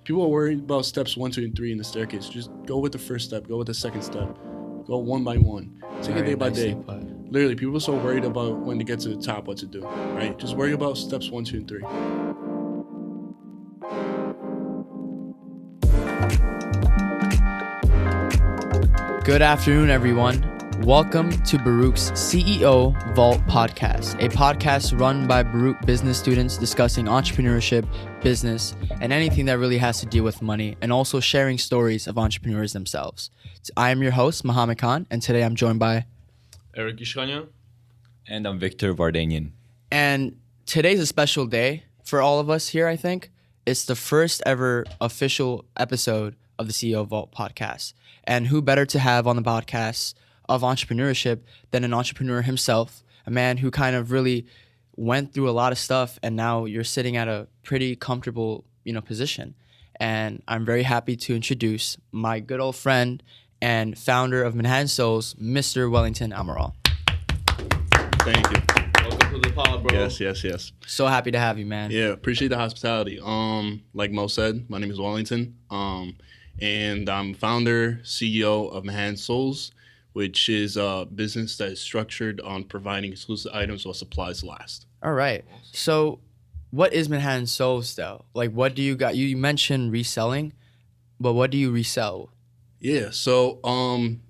people are worried about steps 1, 2, and 3 in the staircase. Just go with the first step. Go with the second step. Go one by one. Take it day by day. Literally, people are so worried about when to get to the top, what to do, right? Just worry about steps 1, 2, and 3. Good afternoon, everyone. Welcome to Baruch's CEO Vault podcast, a podcast run by Baruch business students discussing entrepreneurship, business, and anything that really has to deal with money, and also sharing stories of entrepreneurs themselves. I am your host, Mohammed Khan, and today I'm joined by Eric Ishkanya. And I'm Vrdnyn. And today's a special day for all of us here, I think. It's the first ever official episode of the CEO Vault podcast. And who better to have on the podcast of entrepreneurship than an entrepreneur himself, a man who kind of really went through a lot of stuff, and now you're sitting at a pretty comfortable, position. And I'm very happy to introduce my good old friend and founder of ManhattanSoles, Mr. Wellington Amaral. Thank you. Welcome to the pod, bro. Yes. So happy to have you, man. Yeah, appreciate the hospitality. Like Mo said, my name is Wellington. And I'm founder, CEO of ManhattanSoles, which is a business that is structured on providing exclusive items while supplies last. All right. So what is ManhattanSoles, though? Like, what do you got? You mentioned reselling, but what do you resell? Yeah, so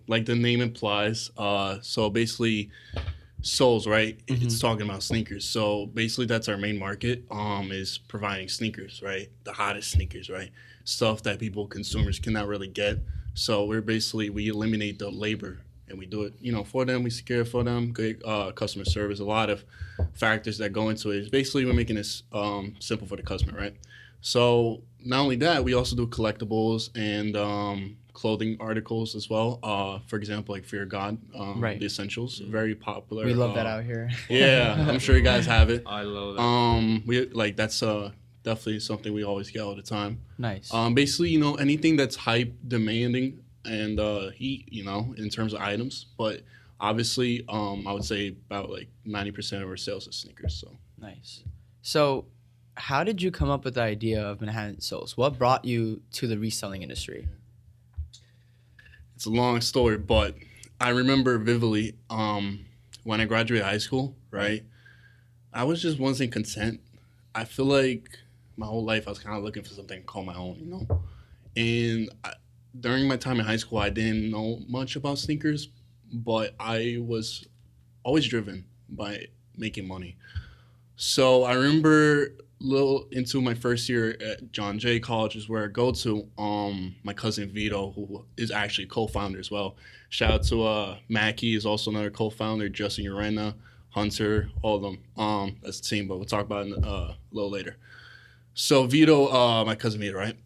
like the name implies, so basically soles, right? Mm-hmm. It's talking about sneakers. So basically that's our main market, is providing sneakers, right? The hottest sneakers, right? Stuff that consumers cannot really get. So we eliminate the labor and we do it, for them. We secure it for them. Good customer service. A lot of factors that go into it. It's basically we're making this simple for the customer, right? So not only that, we also do collectibles and clothing articles as well. For example, like Fear God, right. The essentials, very popular. We love that out here. Yeah, I'm sure you guys have it. I love that. That's definitely something we always get all the time. Nice. Basically, anything that's hype demanding and heat, in terms of items. But obviously, I would say about like 90% of our sales is sneakers. So nice. So how did you come up with the idea of ManhattanSoles? What brought you to the reselling industry? It's a long story, but I remember vividly when I graduated high school, right? I was just wasn't content. I feel like my whole life I was kind of looking for something to call my own, And during my time in high school, I didn't know much about sneakers, but I was always driven by making money. So I remember little into my first year at John Jay College is where I go to. My cousin Vito, who is actually co-founder as well. Shout out to Mackie, is also another co-founder. Justin Urena, Hunter, all of them. That's the team, but we'll talk about it a little later. So Vito, my cousin Vito, right?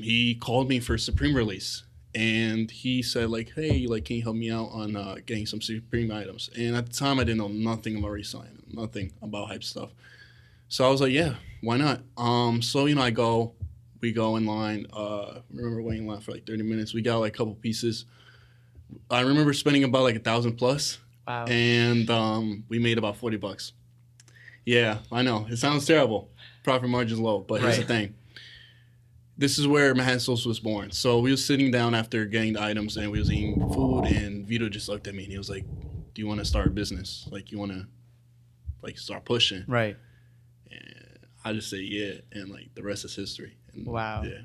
He called me for Supreme release, and he said like, "Hey, like, can you help me out on getting some Supreme items?" And at the time, I didn't know nothing about reselling, nothing about hype stuff. So I was like, "Yeah, why not?" So we go in line. Remember waiting in line for like 30 minutes. We got like a couple pieces. I remember spending about like $1,000+. Wow. And we made about $40. Yeah, I know. It sounds terrible. Profit margin's low, but here's the thing. This is where ManhattanSoles was born. So we were sitting down after getting the items, and we was eating food, and Vito just looked at me, and he was like, "Do you want to start a business? Like, you want to like start pushing?" Right. And I just say yeah, and like the rest is history. And, wow. Yeah.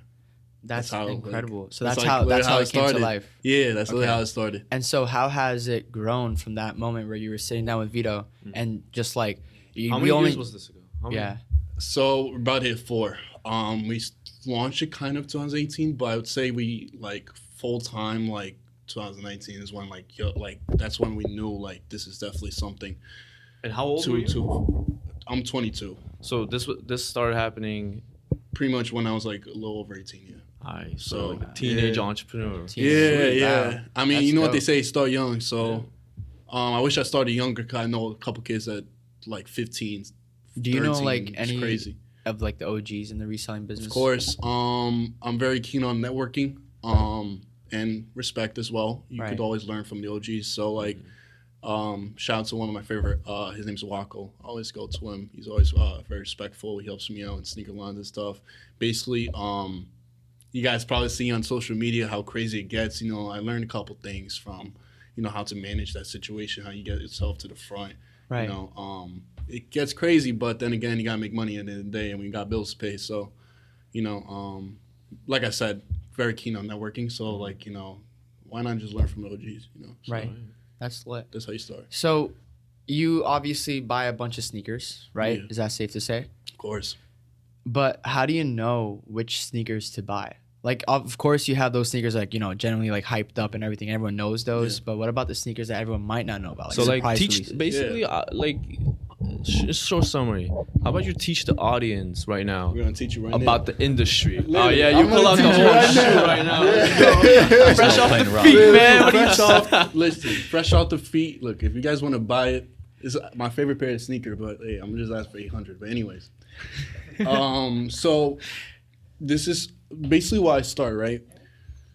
That's how, incredible. Like, So that's how it came to life. Yeah, that's really how it started. And so how has it grown from that moment where you were sitting down with Vito and just like how many years was this ago? So we're about to hit 4. We launched it kind of 2018, but I would say we like full time like 2019 is when like that's when we knew like this is definitely something. And how old were you? I'm 22. So this started happening pretty much when I was like a little over 18. Yeah. So like a teenage entrepreneur. Yeah. Wow. I mean, That's what dope. they say, start young. So I wish I started younger because I know a couple kids that like 15. Do you know 13, like any crazy. of like the OGs in the reselling business? Of course. I'm very keen on networking and respect as well. You could always learn from the OGs. So like Shout out to one of my favorite. His name's Wacko. I always go to him. He's always very respectful. He helps me out in sneaker lines and stuff. Basically, you guys probably see on social media how crazy it gets. You know, I learned a couple things from, you know, how to manage that situation, how you get yourself to the front. Right. You know, it gets crazy, but then again, you gotta make money at the end of the day, and we got bills to pay. So, you know, like I said, very keen on networking. So, like, you know, why not just learn from the OGs? You know, so Right. That's lit. that's how you start. So, you obviously buy a bunch of sneakers, right? Yeah. Is that safe to say? Of course. But how do you know which sneakers to buy? Like, of course, you have those sneakers, like, you know, generally like hyped up and everything. Everyone knows those. Yeah. But what about the sneakers that everyone might not know about? So like surprise teach releases? basically like short summary. How about you teach the audience right now We're gonna teach you right about the industry? Oh Literally, yeah, you I'm pull gonna out the teach you whole right shoe now. right now. Yeah. Fresh off the Plain rock. feet, now. man. What do you Fresh off, listen, fresh off the feet. Look, if you guys want to buy it, it's my favorite pair of sneaker, but hey, I'm just asking for 800. But anyways, so this is basically why I start, right?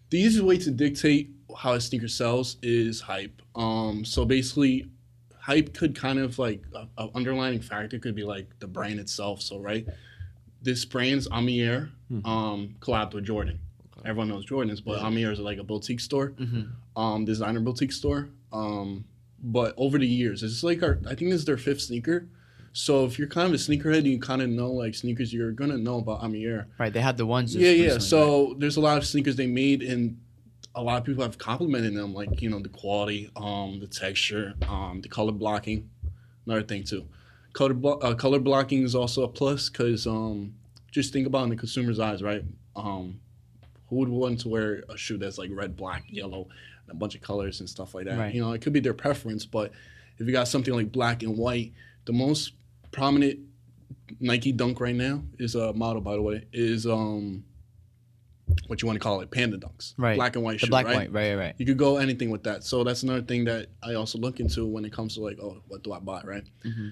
The easiest way to dictate how a sneaker sells is hype. So basically, hype could kind of like a underlying factor could be like the brand itself. So right, this brand's Amier collabed with Jordan. Everyone knows Jordans, but Amier is like a boutique store, designer boutique store. But over the years, it's like I think this is their 5th sneaker. So if you're kind of a sneakerhead and you kind of know like sneakers, you're gonna know about Amier. Right. They had the ones. Yeah. So there's a lot of sneakers they made, and a lot of people have complimented them, like, you know, the quality, the texture, the color blocking. Another thing too, color blocking is also a plus because just think about it in the consumer's eyes, right? Who would want to wear a shoe that's like red, black, yellow, and a bunch of colors and stuff like that? Right. You know, it could be their preference, but if you got something like black and white, the most prominent Nike Dunk right now is a model, by the way, is what you want to call it, Panda Dunks. Right. Black and white The shoe, black right? and white. Right. You could go anything with that. So that's another thing that I also look into when it comes to like, oh, what do I buy, right? Mm-hmm.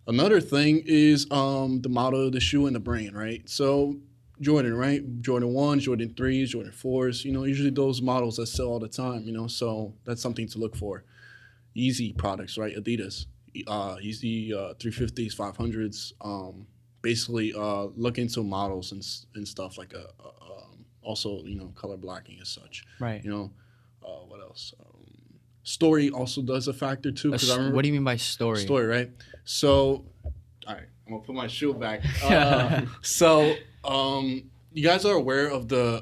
Another thing is the model of the shoe and the brand, right? So Jordan, right? Jordan 1s, Jordan 3s, Jordan 4s, you know, usually those models that sell all the time, you know, so that's something to look for. Yeezy products, right? Adidas, Yeezy 350s, 500s, basically look into models and stuff like also, you know, color blocking as such. Right. You know, what else? Story also does a factor too. 'Cause I remember, What do you mean by story? Story, right? So, all right, I'm gonna put my shoe back. So, you guys are aware of the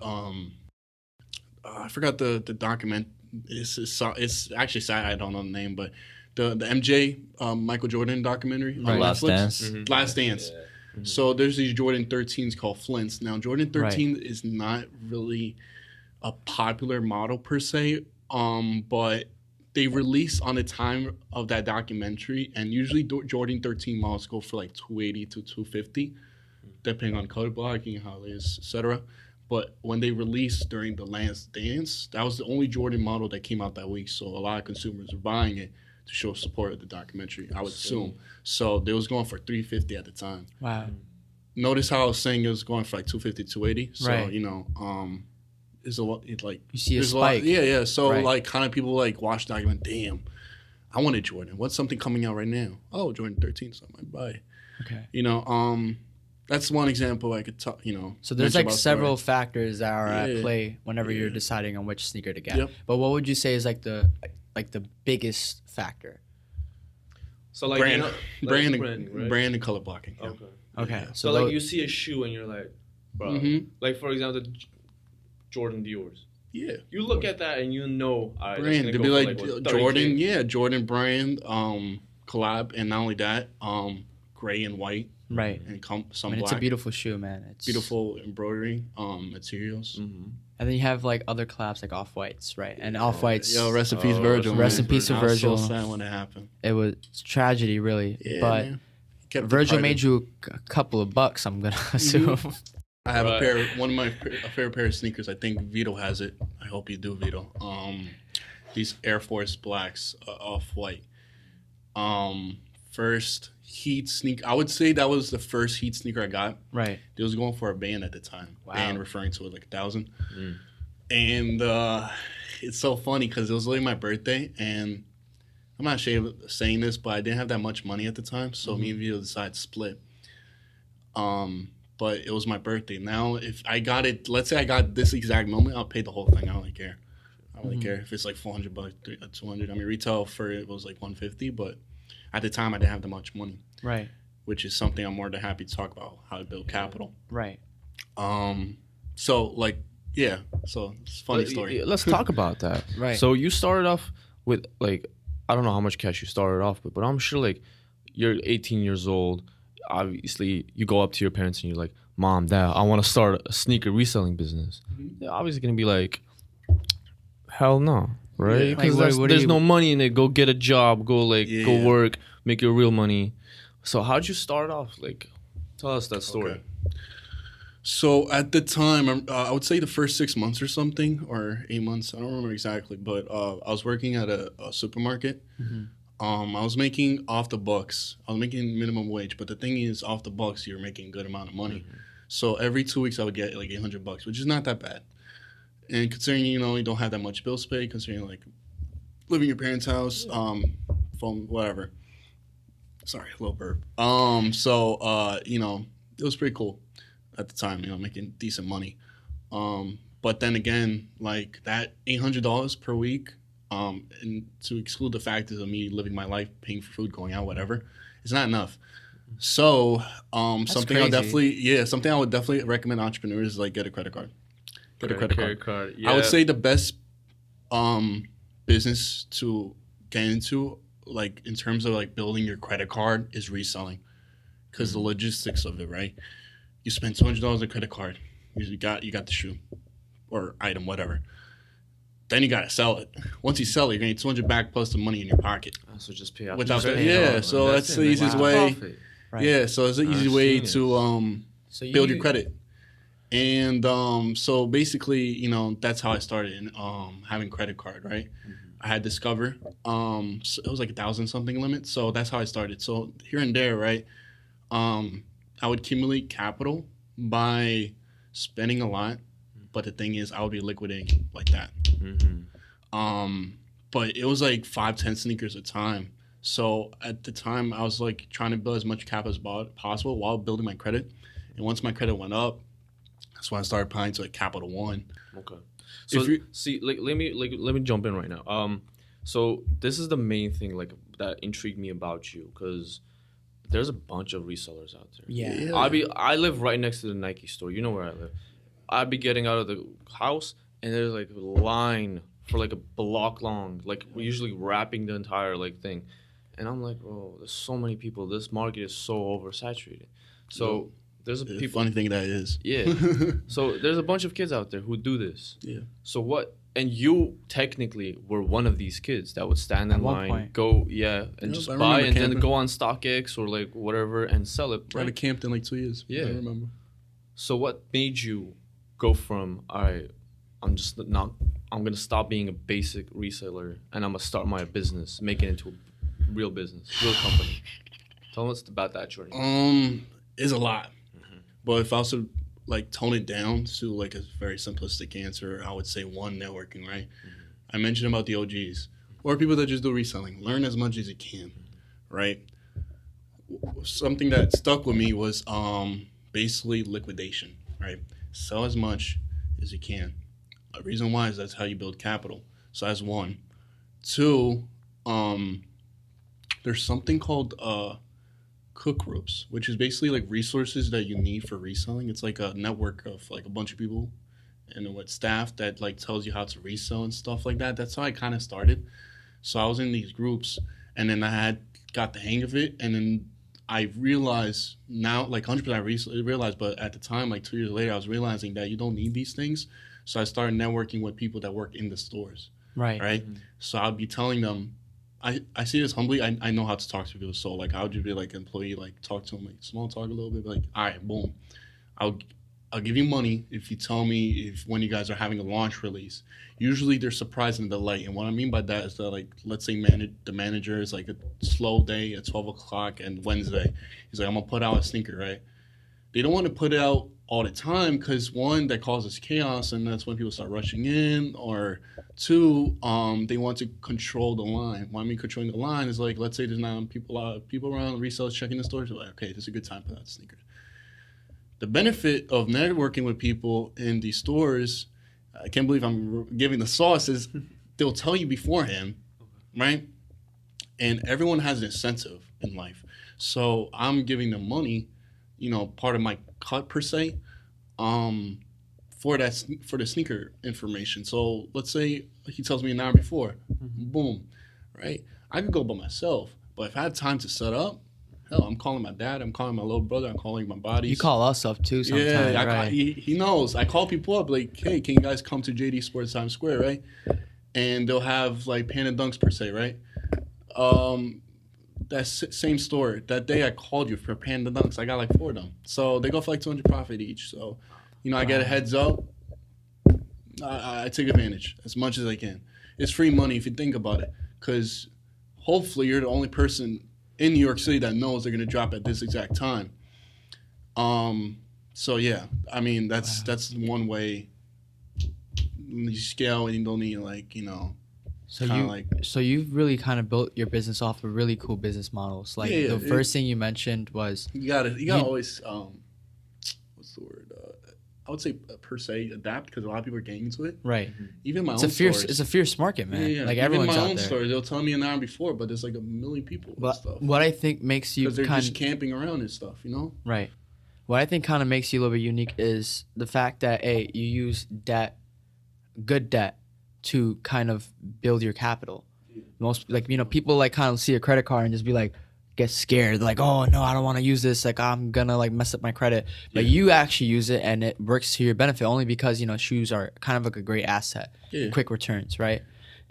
I forgot the document. It's actually sad. I don't know the name, but the MJ Michael Jordan documentary on Last Netflix. Dance. Mm-hmm. Last Dance. So there's these Jordan 13s called Flints. Now Jordan 13 is not really a popular model per se, but they released on the time of that documentary, and usually Jordan 13 models go for like 280 to 250, depending on color blocking, how it is, etc. But when they released during the Last Dance, that was the only Jordan model that came out that week. So a lot of consumers were buying it to show support of the documentary, I would assume. So they was going for 350 at the time. Wow. Notice how I was saying it was going for like 250, 280. So, Right. you know, there's a lot, like, You see a there's a lot, spike. yeah. So Right. like kind of people like watch the document, damn, I wanted Jordan. What's something coming out right now? Oh, Jordan 13, so I might buy it. Okay. You know, that's one example I could talk, you know. So there's mention like about several story. factors that are at Yeah. play whenever you're Yeah. deciding on which sneaker to get. Yep. But what would you say is like the biggest factor? So like brand, you know, brand, like branding, right? brand and color blocking. Yeah. Okay. Okay. Yeah. So like you see a shoe and you're like, bro, Mhm. like for example, the Jordan Dior's. Yeah. You look at that and you know, all right, Brand. that's They'd gonna be go like, for what, Jordan, 30K? yeah, Jordan brand, collab, and not only that, gray and white, Right. and I some mean, black. it's a beautiful shoe, man. It's beautiful embroidery, materials. Mhm. And then you have like other collabs like Off Whites, right? And Off Whites, Yo, rest in peace, Oh, Virgil. rest man. in peace to I was Virgil. so sad when it happened. it was tragedy, really. Yeah, but man. He kept it Virgil private. made you a couple of bucks, I'm gonna assume. I have a Right. pair. One of my a favorite pair of sneakers. I think Vito has it. I hope you do, Vito. These Air Force Blacks, off white. First Heat sneaker. I would say that was the first Heat sneaker I got. Right. They was going for a band at the time. Wow. Band referring to it like 1,000. Mm. And it's so funny because it was literally my birthday, and I'm not ashamed of saying this, but I didn't have that much money at the time, so me and Vito decided to split. But it was my birthday. Now, if I got it, let's say I got this exact moment, I'll pay the whole thing. I don't really care. I don't really care if it's like $400, $200. I mean, retail for it was like $150, but at the time I didn't have that much money. Right. Which is something I'm more than happy to talk about, how to build capital. Right. So like, yeah. So it's a funny story. Let's talk about that. Right. So you started off with like, I don't know how much cash you started off with, but I'm sure like you're 18 years old. Obviously, you go up to your parents and you're like, Mom, Dad, I want to start a sneaker reselling business. They're obviously going to be like, hell no, right? Yeah. Because Like, there's no money in it. Go get a job. Go go work, make your real money. So how'd you start off? Like, tell us that story. Okay. So at the time, I would say the first 6 months or something, or 8 months, I don't remember exactly, but I was working at a supermarket. I was making off the books. I was making minimum wage, but the thing is, off the books, you're making a good amount of money. So every 2 weeks, I would get like $800, which is not that bad. And considering, you know, you don't have that much bills to pay, considering like living in your parents' house, phone, whatever. Sorry, a little burp. You know, it was pretty cool at the time, you know, making decent money. But then again, like that $800 per week, and to exclude the factors of me living my life, paying for food, going out, whatever, it's not enough. So, something I would definitely recommend entrepreneurs is like get a credit card. Get a credit card. Yeah. I would say the best business to get into, like in terms of like building your credit card, is reselling, because the logistics of it, right? You spend $200 on a credit card, you got the shoe or item, whatever. Then you gotta sell it. Once you sell it, you're gonna get 200 back plus the money in your pocket. So just pay off. Without just that, pay it yeah. off. So that's the easiest way. Right. Yeah, so it's an easy I've way seen it. to So build your credit. And so basically, you know, that's how I started in having credit card, right? I had Discover. So it was like 1,000 something limit. So that's how I started. So here and there, right? I would accumulate capital by spending a lot, but the thing is, I would be liquidating like that. But it was like 5-10 sneakers a time. So at the time, I was like trying to build as much capital as possible while building my credit. And once my credit went up, that's when I started applying to like Capital One. Okay. So see, like let me jump in right now. So this is the main thing like that intrigued me about you, because there's a bunch of resellers out there. Yeah. I live right next to the Nike store. You know where I live. I'd be getting out of the house and there's like a line for like a block long, like we're usually wrapping the entire like thing. And I'm like, oh, there's so many people. This market is so oversaturated. So there's The funny thing that is. Yeah. So there's a bunch of kids out there who do this. Yeah. So what? And you technically were one of these kids that would stand in At one line, point. go, and Yep, just I buy remember and then camping. go on StockX or like whatever and sell it. I Right? haven't camped in like 2 years. Yeah. I remember. So what made you go from, all right, I'm going to stop being a basic reseller and I'm going to start my business, make it into a real business, real company. Tell us about that journey. It's a lot. But if I was to like tone it down to like a very simplistic answer, I would say one, networking, right? I mentioned about the OGs or people that just do reselling. Learn as much as you can, right? Something that stuck with me was basically liquidation, right? Sell as much as you can. The reason why is that's how you build capital. So that's one. Two, there's something called cook groups, which is basically like resources that you need for reselling. It's like a network of like a bunch of people and with staff that like tells you how to resell and stuff like that. That's how I kind of started. So I was in these groups and then I had got the hang of it, and then I realized now, like 100% realized, but at the time, like 2 years later, I was realizing that you don't need these things. So I started networking with people that work in the stores, Right. right? So I'd be telling them, I see this humbly. I know how to talk to people. So like I would just be like employee, like talk to them, like small talk a little bit, like all right, boom, I'll give you money if you tell me if when you guys are having a launch release. Usually they're surprised and delight, and what I mean by that is that like let's say the manager is like a slow day at 12 o'clock and Wednesday, he's like I'm gonna put out a sneaker, right? they don't want to put it out all the time because one, that causes chaos, and that's when people start rushing in. Or two, they want to control the line. What I mean controlling the line is like, let's say there's not a lot of people around, resellers checking the stores. They're like, okay, this is a good time for that sneakers. The benefit of networking with people in these stores, I can't believe I'm giving the sauce, is they'll tell you beforehand, right? And everyone has an incentive in life. So I'm giving them money, part of my cut per se, for the sneaker information. So let's say he tells me an hour before, boom, right? I could go by myself, but if I had time to set up, hell, I'm calling my dad, I'm calling my little brother, I'm calling my buddies. You call us up too sometimes, yeah, right? He knows. I call people up like, hey, can you guys come to JD Sports Times Square, right? And they'll have like Panda Dunks per se, right? That same store, that day I called you for Panda Dunks, I got like 4 of them. So they go for like 200 profit each. So, I get a heads up. I take advantage as much as I can. It's free money if you think about it, because hopefully you're the only person in New York City that knows they're going to drop at this exact time. So yeah, I mean, that's one way you scale and you don't need So you've really kind of built your business off of really cool business models. Like the first thing you mentioned was you gotta always what's the word? I would say per se adapt, because a lot of people are getting into it. right. Even my It's own a fierce. stores. It's a fierce market, man. Yeah. Like Even everyone's my out own there. store, they'll tell me an hour before, but there's like a million people and But stuff. what I think makes you Because they're kind just camping around and stuff, right. What I think kind of makes you a little bit unique is the fact that you use good debt, to kind of build your capital. Most people like kind of see a credit card and just be like, get scared, like, oh no, I don't want to use this, like I'm gonna like mess up my credit. But you actually use it and it works to your benefit, only because shoes are kind of like a great asset, quick returns, right?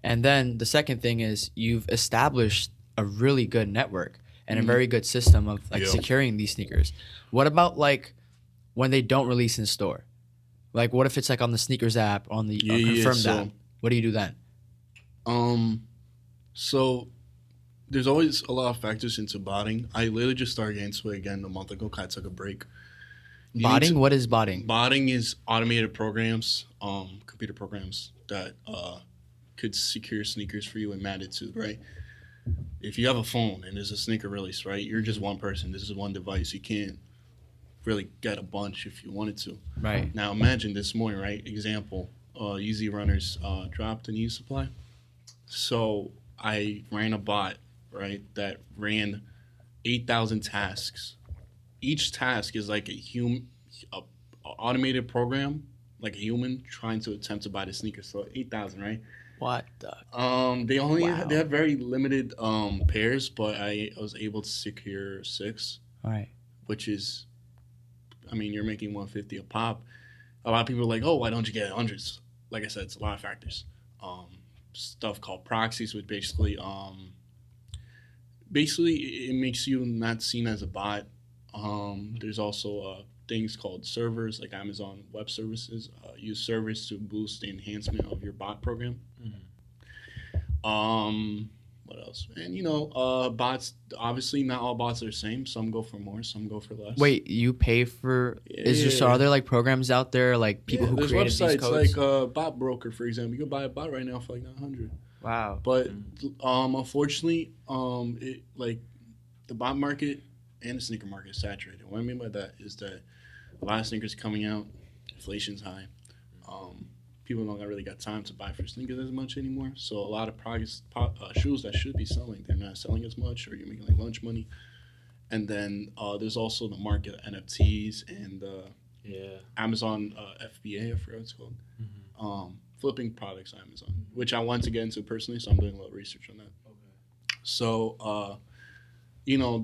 And then the second thing is you've established a really good network and a very good system of like securing these sneakers. What about like when they don't release in store? Like what if it's like on the sneakers app, on the Confirmed app? What do you do then? So there's always a lot of factors into botting. I literally just started getting into it again a month ago. I took a break. Botting? What is botting? Botting is automated programs, computer programs that could secure sneakers for you in magnitude, right? If you have a phone and there's a sneaker release, right, you're just one person. This is one device. You can't really get a bunch if you wanted to. Right. Now imagine this morning, right? Example, Easy Runners dropped a new supply. So I ran a bot, right, that ran 8,000 tasks. Each task is like a automated program, like a human trying to attempt to buy the sneaker. So 8,000, right? What the? They had very limited pairs, but I was able to secure 6. All right. Which is, I mean, you're making $150 a pop. A lot of people are like, oh, why don't you get hundreds? Like I said, it's a lot of factors. Stuff called proxies, which basically it makes you not seen as a bot. There's also things called servers, like Amazon Web Services, use servers to boost the enhancement of your bot program. What else? And bots, obviously not all bots are the same. Some go for more, some go for less. Wait, you pay for? Are there like programs out there, like people who created these codes? There's websites like Bot Broker, for example. You can buy a bot right now for like $900. Wow. But unfortunately, the bot market and the sneaker market is saturated. What I mean by that is that a lot of sneakers coming out, inflation's high. People don't really got time to buy for sneakers as much anymore. So a lot of shoes that should be selling, they're not selling as much, or you're making like lunch money. And then there's also the market of NFTs and Amazon FBA, I forgot what it's called. Flipping products on Amazon, which I want to get into personally, so I'm doing a little research on that. Okay. So,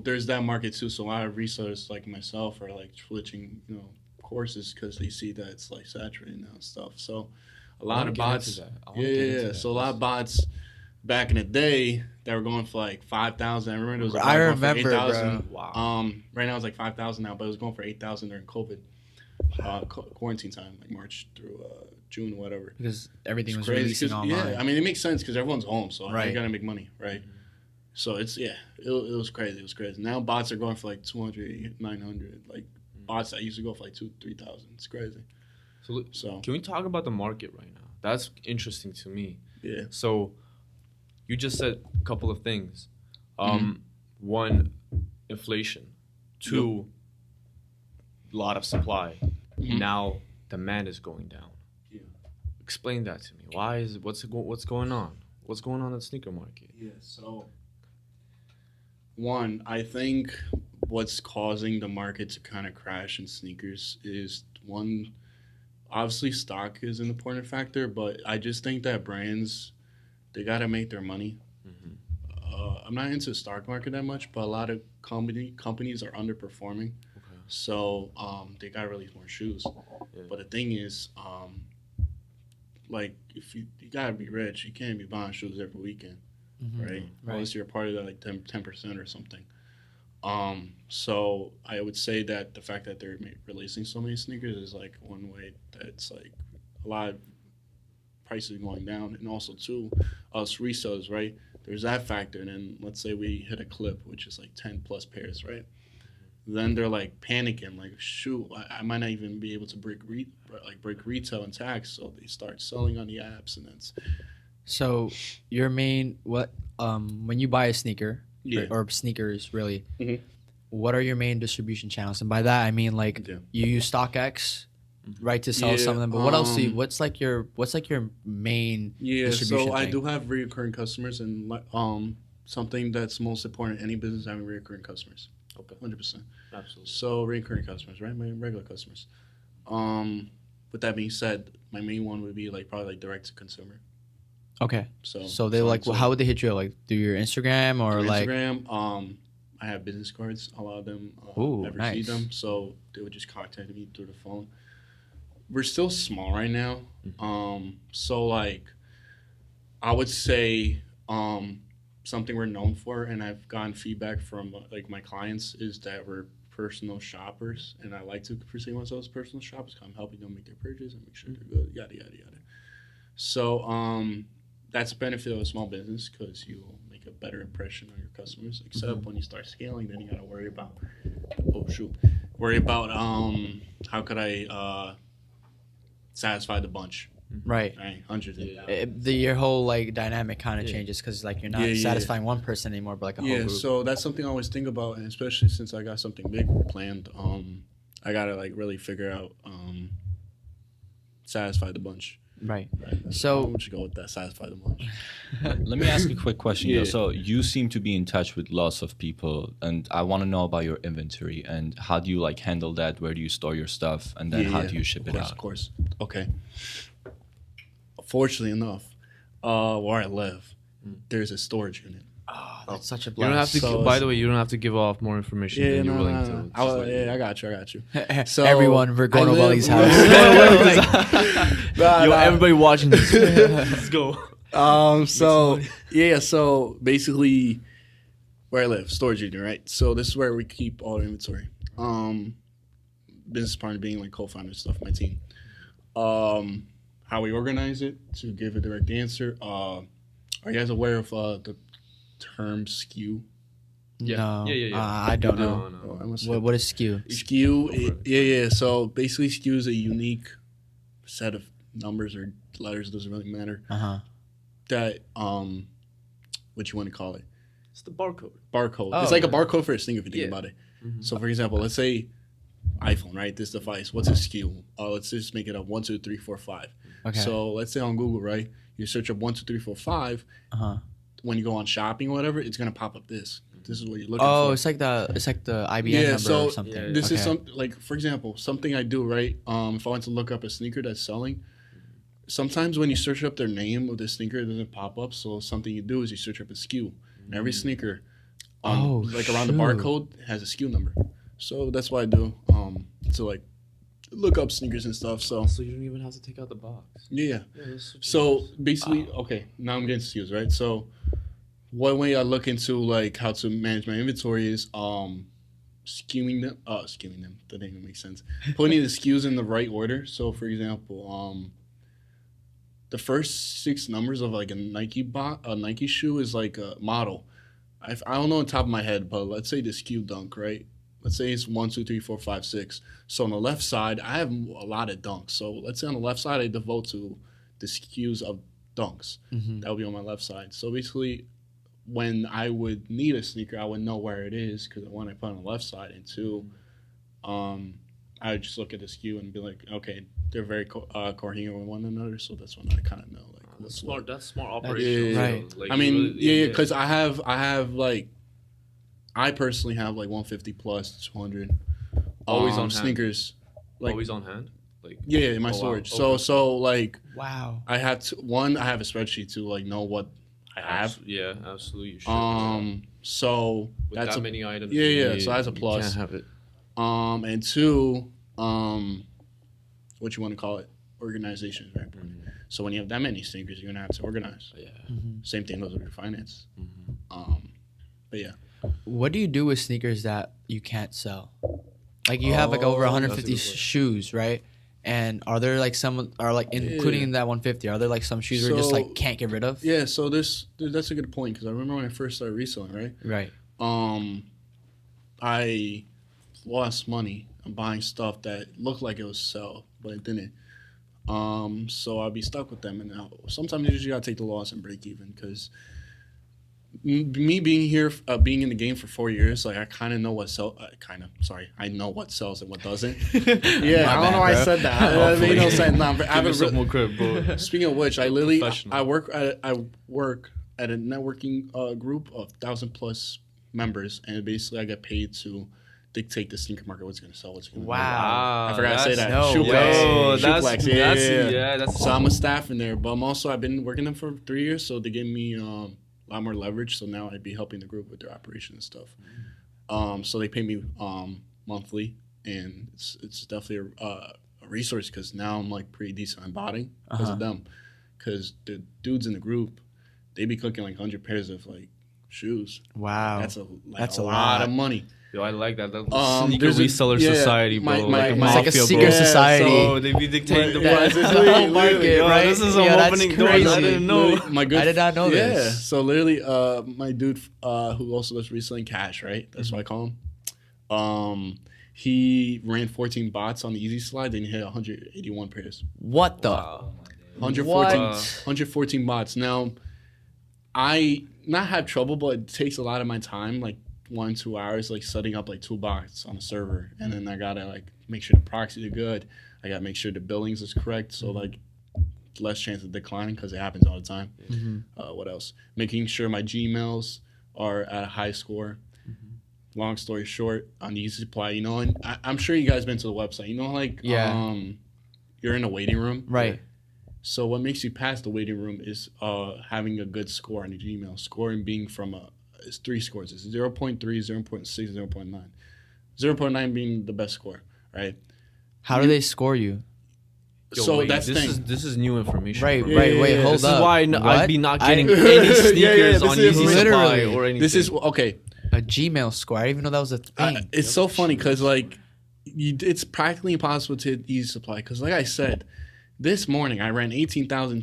there's that market too. So a lot of resellers like myself are like switching, courses because they see that it's like saturated now and stuff. So a lot of bots. So a lot of bots back in the day that were going for like 5,000. I remember it was. I remember, 8,000. Wow. Right now it's like 5,000 now, but it was going for 8,000 during COVID, quarantine time, like March through June or whatever. Because everything was crazy releasing online. Yeah, I mean it makes sense because everyone's home, so right. you gotta make money, right? So it's it was crazy. It was crazy. Now bots are going for like 200, 900, like odds that used to go for like 2,000-3,000. It's crazy. So Can we talk about the market right now? That's interesting to me. yeah. So you just said a couple of things. One, inflation. Two, lot of supply. Now demand is going down. Yeah. Explain that to me. Why is what's going on? What's going on in the sneaker market? Yeah. So one, I think what's causing the market to kind of crash in sneakers is one. Obviously, stock is an important factor, but I just think that brands, they gotta make their money. I'm not into the stock market that much, but a lot of companies are underperforming, so they gotta release more shoes. Yeah. But the thing is, like if you gotta be rich, you can't be buying shoes every weekend, right? Unless you're a part of that like 10% or something. So I would say that the fact that they're releasing so many sneakers is like one way that's like a lot of prices going down, and also too, us resellers, right? There's that factor, and then let's say we hit a clip, which is like 10 plus pairs, right? Then they're like panicking, like shoot, I might not even be able to break retail and tax, so they start selling on the apps, and that's So your main when you buy a sneaker, Yeah. or sneakers really, Mhm. what are your main distribution channels? And by that I mean like Yeah. you use StockX, right, to sell Yeah, some of them. But what else do you? um, What's like your main Yeah, distribution so I thing? do have recurring customers, and something that's most important in any business, having recurring customers. Okay. 100%. Absolutely. So recurring customers, right? My regular customers. With that being said, my main one would be like probably like direct to consumer. Okay. So So they like, how would they hit you? Like through your Instagram or through like? Instagram. I have business cards. A lot of them Ooh, never see nice. them, so they would just contact me through the phone. We're still small right now, so like I would say something we're known for, and I've gotten feedback from like my clients, is that we're personal shoppers, and I like to perceive myself as personal shoppers. 'Cause I'm helping them make their purchase and make sure they're good, yada yada yada. So that's a benefit of a small business, because you'll make a better impression on your customers. Except when you start scaling, then you gotta worry about how could I satisfy the bunch, Right. right? Hundreds of Your whole like dynamic kind of changes because like you're not Yeah, yeah. satisfying one person anymore, but like a whole group. So that's something I always think about, and especially since I got something big planned, I gotta like really figure out satisfy the bunch. Right. So I'm just go with that, satisfy the bunch. Let me ask a quick question. Yeah. Though. So you seem to be in touch with lots of people, and I want to know about your inventory and how do you like handle that? Where do you store your stuff, and then how do you ship it out? Of course. Okay. Fortunately enough, where I live, there's a storage unit. Oh, that's such a You don't have blast. to. By the way, you don't have to give off more information than you're willing to. I got you. So Everyone, we're going to Welly's house. Everybody watching this. Let's go. So basically, where I live, storage unit, right? So this is where we keep all the inventory. Business partner being like co-founder stuff, my team. How we organize it, to give a direct answer. Are you guys aware of the term SKU? No. Yeah. I don't know. Oh, I must What is skew? SKU, So basically, SKU is a unique set of numbers or letters. Doesn't really matter. That what you want to call it? It's the barcode. Barcode. Oh, It's like a barcode for a thing if you think Yeah. about it. So for example, let's say iPhone, right? This device. What's a SKU? Let's just make it up 1, 2, 3, 4, 5. Okay. So let's say on Google, right? You search up 1, 2, 3, 4, 5. When you go on shopping or whatever, it's gonna pop up this. This is what you're looking for. It's like the IBM number or something. This is Okay. something like, for example, something I do, right? If I want to look up a sneaker that's selling, sometimes when you search up their name of the sneaker, it doesn't pop up. So something you do is you search up a SKU, and every sneaker, around the shoot. barcode has a SKU number. So that's what I do. To like look up sneakers and stuff. So So you don't even have to take out the box. yeah. That's such a So nice- basically, okay, now I'm getting SKUs, right? So one way I look into like how to manage my inventory is skewing them. That didn't even make sense. Putting the SKUs in the right order. So for example, the first 6 numbers of like a Nike shoe is like a model. I don't know on top of my head, but let's say the SKU Dunk, right? let's say it's 1, 2, 3, 4, 5, 6. So on the left side, I have a lot of dunks. So let's say on the left side, I devote to the SKUs of dunks. That would be on my left side. So basically, when I would need a sneaker, I would know where it is because one, I put on the left side, and two, I would just look at the SKU and be like, okay, they're very coherent with one another. So that's when I kind of know like what's smart. what. That's smart operation. Yeah. Right. Like, I mean, because I have like, I personally have like 150 plus 200 Always on hand. sneakers. Like, always on hand. Like yeah, in my Oh, wow. storage. Okay. So like Wow. I have to I have a spreadsheet to like know what I have. Yeah, absolutely. You should. So With that's that a many items. yeah. So that's a you plus. Can't have it. And two, what you want to call it, organization is very important. So when you have that many sneakers, you're gonna have to organize. Yeah. Same thing goes with your finance. But yeah. What do you do with sneakers that you can't sell? Like you have like over that's a 150 good question. shoes, right? And are there like some are like including in that 150? Are there like some shoes where you just So- like can't get rid of? Yeah. So that's a good point because I remember when I first started reselling, right? Right. I lost money on buying stuff that looked like it was sell, but it didn't. So I'll be stuck with them, and sometimes you just gotta take the loss and break even. Because me being here, being in the game for 4 years, like I kind of know what sell. I know what sells and what doesn't. Yeah, I don't know why I said that. It made no sense. Nah, but I Give haven't yourself more credit, bro. Speaking of which, I literally Professional. I work at a networking group of 1,000+ members, and basically I get paid to dictate the sneaker market, what's gonna sell, what's gonna Wow. I forgot to say that. no Shoe way. flex. Yo, Shoe that's flex. that's So I'm a staff in there, but I've been working them for 3 years, so they gave me a lot more leverage. So now I'd be helping the group with their operation and stuff. So they pay me monthly, and it's definitely a resource because now I'm like pretty decent on botting because of them. Because the dudes in the group, they be cooking like 100 pairs of like shoes. Wow. That's That's a a lot lot. of money. Yo, I like that. Sneaker there's a- reseller yeah, society, my- bro. my- like a my- It's like a mafia, secret bro. society. So they be dictating the Yeah, price. it's the whole literally- market, Yo, right? this is Yeah, an that's opening door. crazy. I didn't know. Literally, my good I did not know yeah. this. So literally, my dude who also does reselling cash, right? That's what I call him. He ran 14 bots on the Easy Slide and he hit 181 pairs. What the? Wow. 114, What? 114 bots. Now, I not have trouble, but it takes a lot of my time, like 1-2 hours, like setting up like 2 bots on a server, and then I gotta like make sure the proxies are good. I gotta make sure the billings is correct, so like less chance of declining because it happens all the time. What else? Making sure my Gmails are at a high score. Long story short, on the Easy Supply, and I'm sure you guys been to the website. Like Yeah. you're in a waiting room, Right. so what makes you pass the waiting room is having a good score on your Gmail. Scoring being from it's 3 scores. It's 0.3, 0.6, 0.9. 0.9 being the best score, right? How do they score you? Yo, So wait, that's the this thing. is this is new information. Right, bro. right. Wait, yeah, hold This up. is why I'd What? be not I- getting any sneakers this on is Easy literally- Supply or anything. This is okay. A Gmail score. I didn't even know that was a thing. It's so funny because like it's practically impossible to hit Easy Supply because like I said, this morning I ran 8,000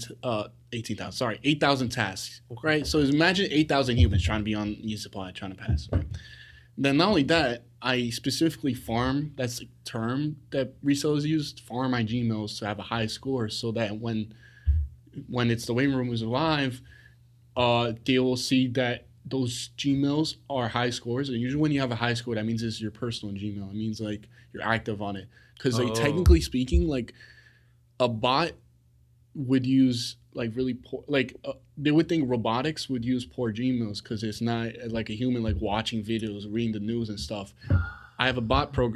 tasks, right? So imagine 8,000 humans trying to be on Easy Supply, trying to pass, right? Then not only that, I specifically farm, that's the term that resellers use, farm my Gmails to have a high score so that when it's the waiting room is alive, they will see that those Gmails are high scores. And usually when you have a high score, that means it's your personal Gmail. It means like you're active on it. Because like technically speaking, like a bot would use like really poor, like they would think robotics would use poor Gmails because it's not like a human like watching videos, reading the news and stuff. I have a bot program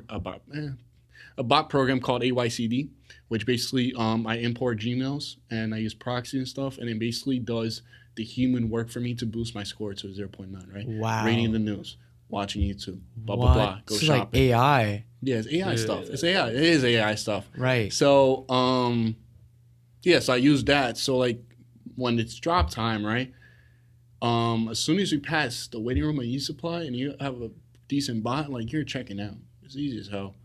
called AYCD, which basically I import Gmails and I use proxy and stuff, and it basically does the human work for me to boost my score to a 0.9, right? Wow. Reading the news, watching YouTube, blah, What? blah, blah. Go This is like shopping. AI. Yeah, it's AI stuff. It's AI. It is AI stuff. Right. So, so I use that. So, like, when it's drop time, right? As soon as we pass the waiting room at Easy Supply and you have a decent bot, like, you're checking out. It's easy as hell.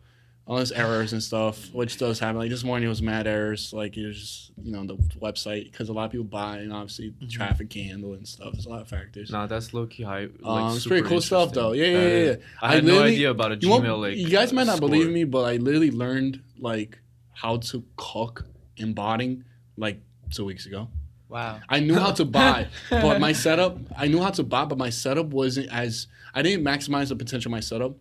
all those errors and stuff, which does happen. Like this morning, it was mad errors. Like it was just the website because a lot of people buy and obviously traffic can handle and stuff. There's a lot of factors. Nah, that's low key high. It's pretty cool stuff though. Yeah. I had no idea about a Gmail like. You guys might not believe me, but I literally learned like how to cook in botting like 2 weeks ago. Wow. I knew how to buy, but my setup. I knew how to buy, but my setup wasn't as. I didn't maximize the potential of my setup,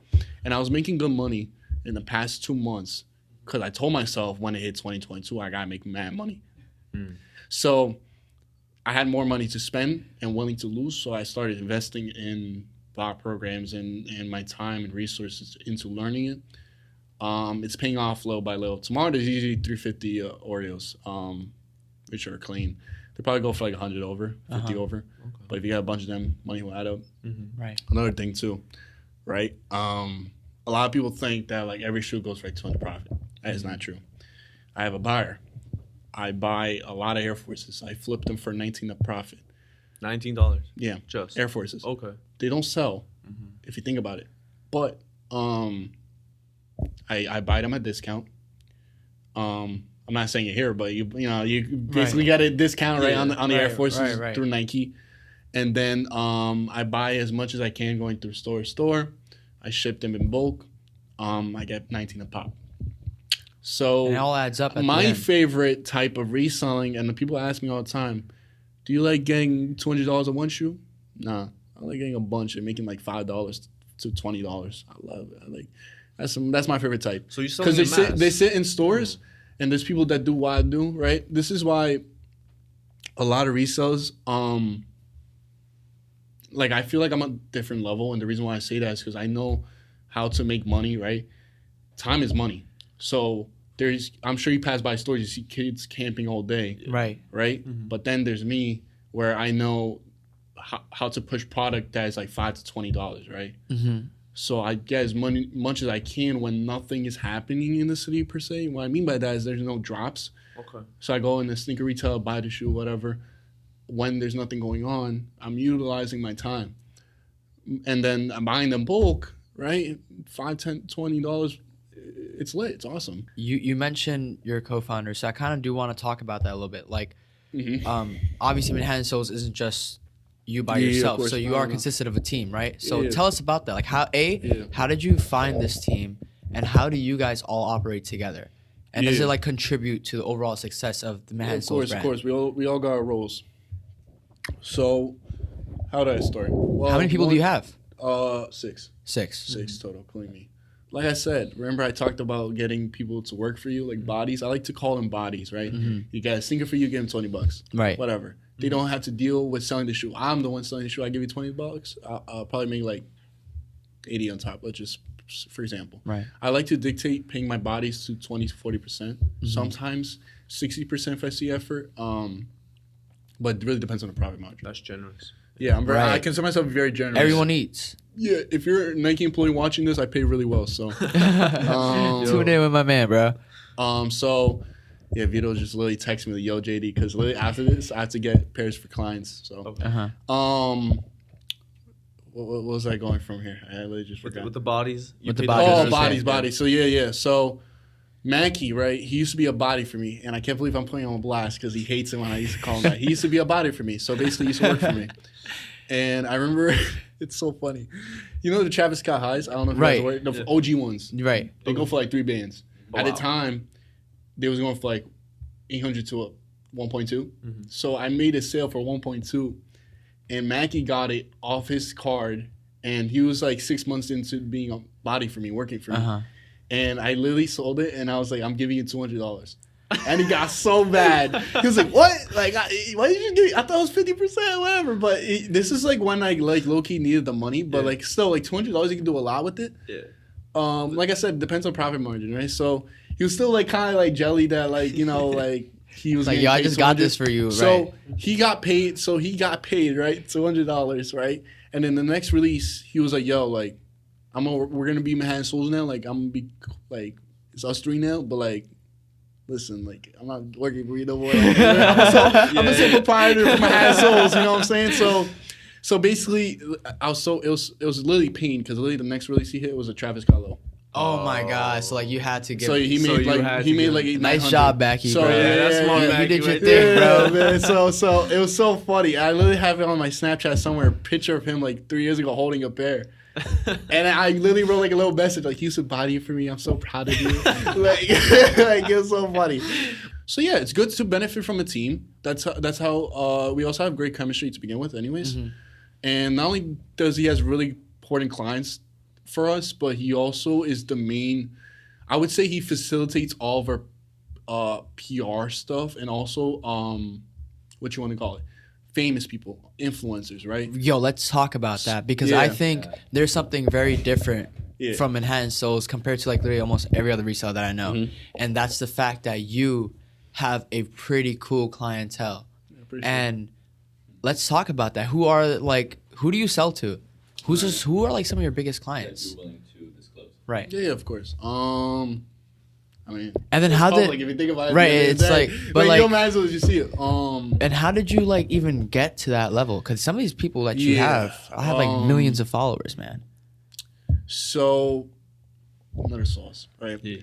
and I was making good money in the past 2 months because I told myself when it hit 2022, I gotta make mad money. So I had more money to spend and willing to lose, so I started investing in bot programs and my time and resources into learning it. It's paying off little by little. Tomorrow there's usually 350 Oreos, which are clean. They probably go for like 100 over, 50 over. Okay. But if you got a bunch of them, money will add up. Right. Another thing too, right? A lot of people think that like every shoe goes right to 200 profit. That is not true. I have a buyer. I buy a lot of Air Forces. I flip them for 19 of profit. $19. Yeah, just Air Forces. Okay. They don't sell, if you think about it. But I buy them at discount. I'm not saying it here, but you basically get a discount on the Air Forces through Nike, and then I buy as much as I can going through store to store. I ship them in bulk. I get 19 a pop. So and it all adds up. At my the end. favorite type of reselling, and the people ask me all the time, do you like getting $200 on one shoe? Nah, I like getting a bunch and making like $5 to $20. I love it. That's my favorite type. So you sell because they sit in stores, and there's people that do what I do, right? This is why a lot of resellers, like I feel like I'm a different level, and the reason why I say that is because I know how to make money, right? Time is money. So I'm sure you pass by stores, you see kids camping all day, right? But then there's me, where I know how to push product that is like $5 to $20, right? So I get as much as I can when nothing is happening in the city per se. What I mean by that is there's no drops. Okay. So I go in the sneaker retail, buy the shoe, whatever. When there's nothing going on, I'm utilizing my time. And then I'm buying them bulk, right? $5, $10, $20. It's lit. It's awesome. You mentioned your co-founder, so I kind of do want to talk about that a little bit. Like, obviously, ManhattanSoles isn't just you by yourself, so you are consistent of a team, right? So tell us about that. Like, how did you find this team, and how do you guys all operate together? And does it like contribute to the overall success of the ManhattanSoles brand? Of course. We all got our roles. So, how do I start? Well, how many people do you have? 6. 6. 6 total, including me. Like I said, remember I talked about getting people to work for you, like bodies. I like to call them bodies, right? You got a sneaker for you, give them $20, right? Whatever. They don't have to deal with selling the shoe. I'm the one selling the shoe. I give you $20. I'll probably make like 80 on top. Let's just, for example, right? I like to dictate paying my bodies to 20 to 40%. Sometimes 60% if I see effort. But it really depends on the profit margin. That's generous. Yeah, I consider myself very generous. Everyone eats. Yeah, if you're a Nike employee watching this, I pay really well. So tune in with my man, bro. So yeah, Vito just literally texted me, like, yo, JD, because literally after this, I have to get pairs for clients. So what was I going from here? I literally just forgot. With the bodies. Bodies. So yeah. So Mackie, right? He used to be a body for me, and I can't believe I'm putting him on blast because he hates it when I used to call him that. He used to be a body for me, so basically he used to work for me. And I remember, it's so funny. You know the Travis Scott highs? I don't know if you guys the OG ones. Right. They go for like 3 bands. At the time, they was going for like 800 to 1.2. So I made a sale for 1.2, and Mackie got it off his card, and he was like 6 months into being a body for me, working for me. And I literally sold it, and I was like, I'm giving you $200. And he got so bad. He was like, what? Like, why did you give me? I thought it was 50%, whatever. But this is like when I like low-key needed the money. But like still, like $200, you can do a lot with it. Yeah. Like I said, it depends on profit margin, right? So he was still like kind of like jelly that like, like he was like, yo, I just got this for you, right? So he got paid, right? $200, right? And then the next release, he was like, yo, like, we're gonna be ManhattanSoles now. Like, I'm gonna be like, it's us 3 now, but like, listen, like, I'm not working for you no more. I'm a sole proprietor for ManhattanSoles. You know what I'm saying? So basically, it was literally pain because literally the next release he hit was a Travis Scott low. Oh my God! So like you had to get. So he So made you like had he to made give like him- 800. Nice job, Becky, So bro. yeah, that's yeah, smart, yeah. Becky. You did your right thing, there. bro. Man. So it was so funny. I literally have it on my Snapchat somewhere, a picture of him like 3 years ago holding a bear. And I literally wrote like a little message like, "You should body it for me. I'm so proud of you." like it's so funny. So yeah, it's good to benefit from a team. That's how we also have great chemistry to begin with, anyways. And not only does he has really important clients for us, but he also is the main. I would say he facilitates all of our PR stuff and also what you want to call it, famous people, influencers, right? Yo, let's talk about that because Yeah. I think there's something very different Yeah. from ManhattanSoles compared to like literally almost every other reseller that I know, and that's the fact that you have a pretty cool clientele. And let's talk about that. Who do you sell to? Who are like some of your biggest clients? willing to disclose. Right. Yeah, of course. I mean, And then it's how public, did if you think about it, right? at the end of It's the day. like, but you like, don't might as well just see it. and how did you like even get to that level? Because some of these people that you Yeah, have like millions of followers, man. So another sauce, right? Yeah.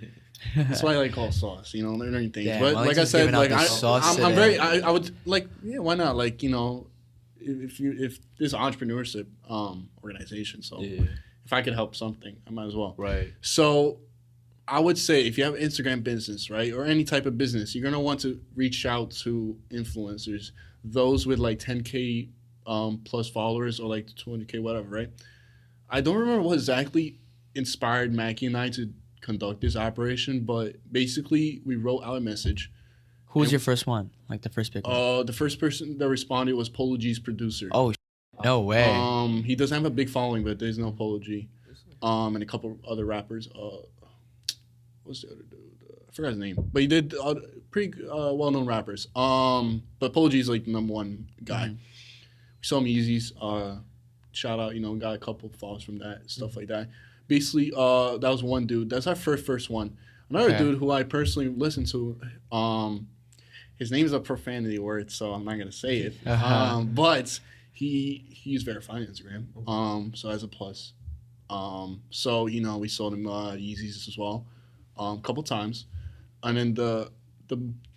That's why I like call sauce, learning things. Damn, but like I Wellington's said, giving out like the sauce I'm today. very, I would like, yeah, why not? Like, if this entrepreneurship organization, so Yeah. if I could help something, I might as well. Right. So I would say if you have Instagram business, right, or any type of business, you're gonna want to reach out to influencers, those with like 10K plus followers or like 20K, whatever, right? I don't remember what exactly inspired Mackie and I to conduct this operation, but basically we wrote out a message. Who was your first one? Like the first big one? The first person that responded was Polo G's producer. Oh, no way. He doesn't have a big following, but there's no Polo G. And a couple other rappers. What's the other dude? I forgot his name, but he did pretty well-known rappers. But Polo G's like the number one guy. We saw him Yeezys. Shout out, got a couple falls from that, stuff like that. Basically, that was one dude. That's our first one. Another dude who I personally listened to, his name is a profanity word, so I'm not gonna say it. But he's verified on Instagram. So as a plus. So we sold him Yeezys as well, a couple times, and then the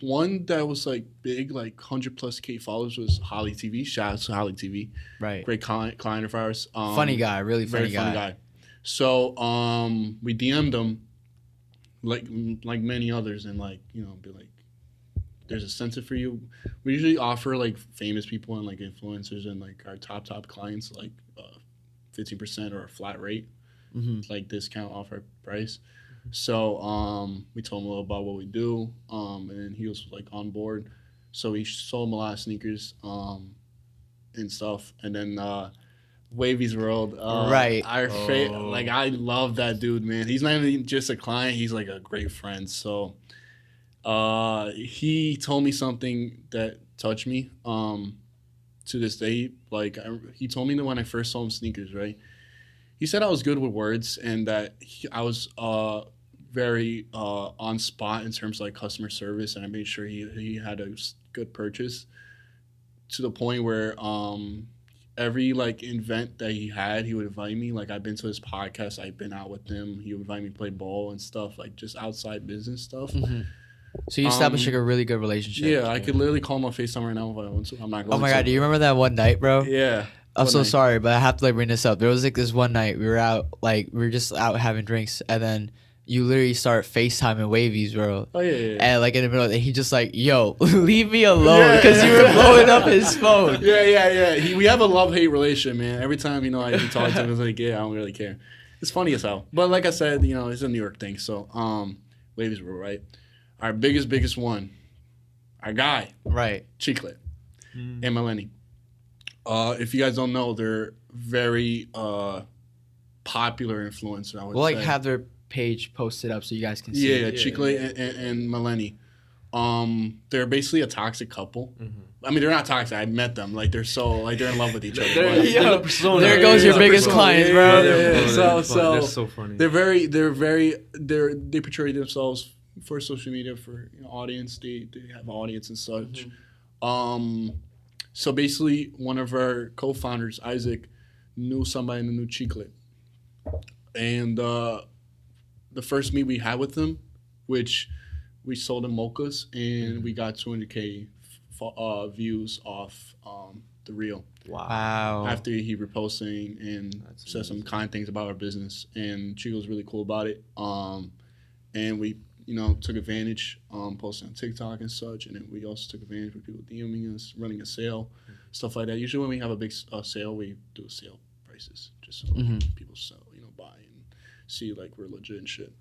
one that was like big, like 100+ K followers was Holly TV. Shout out to Holly TV. Right. Great client of ours. Funny guy, really Very funny guy. So we DM'd him like many others and be like, there's a center for you. We usually offer like famous people and like influencers and like our top clients like 15% or a flat rate, like discount off our price. So we told him a little about what we do, and then he was like on board. So we sold him a lot of sneakers and stuff, and then Wavy's World, Right. Like I love that dude, man. He's not even just a client; he's like a great friend. So he told me something that touched me. To this day, he told me that when I first saw him sneakers, right? He said I was good with words and that I was very on spot in terms of like customer service, and I made sure he had a good purchase to the point where every like event that he had, he would invite me. Like I've been to his podcast, I've been out with him. He would invite me to play ball and stuff, like just outside business stuff. So you established like a really good relationship. Yeah, I could literally call him on FaceTime right now if I want to. I'm not going to. Oh my God, do you remember that one night, bro? Yeah. I'm What so night? sorry, but I have to like bring this up. There was like this one night we were just out having drinks, and then you literally start FaceTiming Wavy's, bro. Oh yeah. And like in the middle, and he just like, yo, leave me alone, because you were blowing up his phone. Yeah. We have a love-hate relationship, man. Every time, I talk to him, it's like, yeah, I don't really care. It's funny as hell. But like I said, it's a New York thing. So, Wavy's World, right? Our biggest one, our guy, Right. Chiclet, and Melanie. If you guys don't know, they're very popular influencer, I would We'll say. like have their page posted up so you guys can see. Yeah, it. Chiclet and Melanie. They're basically a toxic couple. I mean, they're not toxic. I met them. Like they're in love with each other. Yo, persona. there goes your Yeah, biggest persona. clients, bro. Yeah. They're so funny. They portray themselves for social media for audience. They have an audience and such. So basically, one of our co-founders, Isaac, knew somebody in the new Chiclet, and the first meet we had with them, which we sold him mochas, and we got 200K views off the reel. Wow. After he reposting and That's said some amazing. kind things about our business, and Chico's really cool about it. And we, took advantage, posting on TikTok and such, and then we also took advantage with people DMing us, running a sale, stuff like that. Usually when we have a big sale, we do sale prices just so people sell, buy and see like we're legit and shit.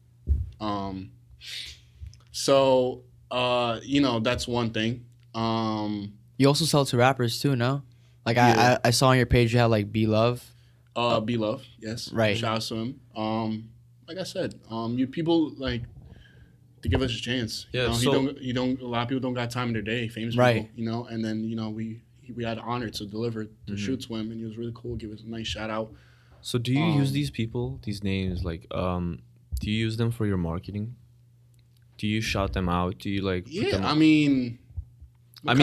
So that's one thing. You also sell to rappers too, no? Like Yeah. I saw on your page you had like B Love. Be Love, yes. Right. Shout out to him. Like I said, you people like to give us a chance. Yeah, You don't. A lot of people don't got time in their day. Famous Right. people, and then we had the honor to deliver the shoot to him, and he was really cool. Give us a nice shout out. So do you use these people, these names, like, do you use them for your marketing? Do you shout them out? Do you like? put Yeah, them I mean, what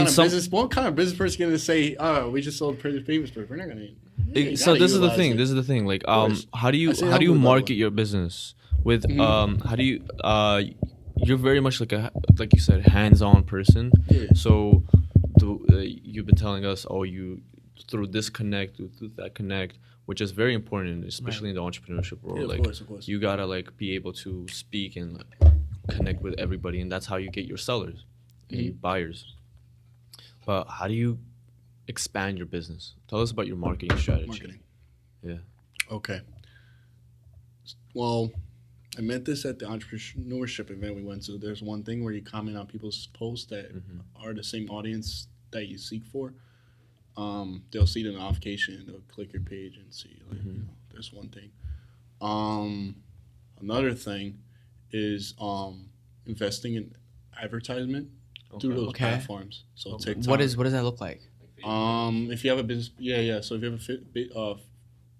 kind of business person gonna say, "Oh, we just sold a pretty famous person"? We're not gonna. So this is the thing. This is the thing. Like, course. how do I you say how do you humble, market though. your business with how do you you're very much like you said, hands-on person. Yeah. So you've been telling us, you through this connect, through that connect, which is very important, especially in the entrepreneurship world. Yeah, like, of course. you gotta like be able to speak and connect with everybody, and that's how you get your sellers and your buyers. But how do you expand your business? Tell us about your marketing strategy. Marketing. Yeah. Okay. Well, I met this at the entrepreneurship event we went to. There's one thing where you comment on people's posts that are the same audience that you seek for. They'll see the notification and they'll click your page and see, like, there's one thing. Another thing is investing in advertisement through those platforms. So TikTok. What does that look like? If you have a business, so if you have a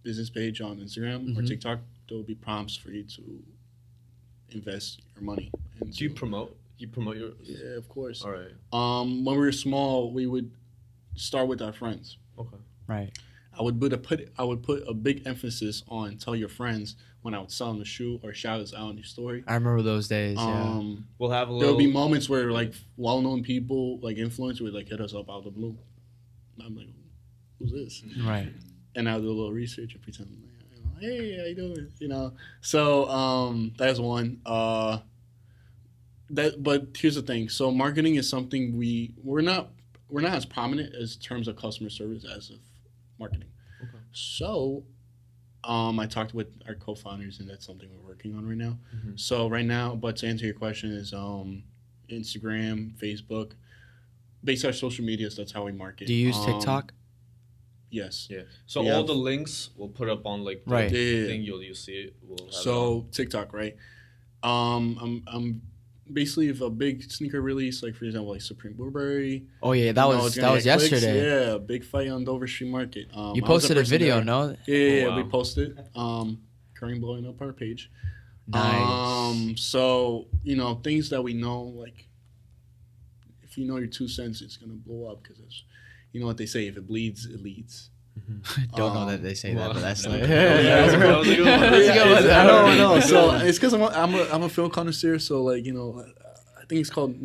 business page on Instagram or TikTok, there will be prompts for you to invest your money. Do you promote? You promote your? Yeah, of course. All right. When we were small, we would start with our friends. Okay. Right. I would put a big emphasis on tell your friends when I would sell them the shoe or shout us out in your story. I remember those days. We'll have a There little. would be moments where like well-known people, like influencers, would like hit us up out of the blue. And I'm like, who's this? Yeah. Right. And I would do a little research and pretend, like, hey, how you doing? So that's one. But here's the thing. So marketing is something we're not as prominent as terms of customer service as of marketing. Okay. So I talked with our co-founders, and that's something we're working on right now. So right now, but to answer your question, is Instagram, Facebook, basically our social medias. That's how we market. Do you use TikTok? Yes. Yeah. So Yeah. all the links we'll put up on like the Right. thing you'll see it. We'll have it So TikTok, right? I'm basically if a big sneaker release, like for example, like Supreme Burberry. Oh yeah, that was yesterday. Yeah, big fight on Dover Street Market. You I was the posted a person video, there. no? Yeah, Oh, we wow. posted. Currently blowing up our page. Nice. So things that we know, like if you know your 2 cents, it's gonna blow up because it's, what they say, if it bleeds, it leads. Don't know that they say that, but that's like. that was a good one. That's a good one. I know. So it's because I'm a film connoisseur. So like I think it's called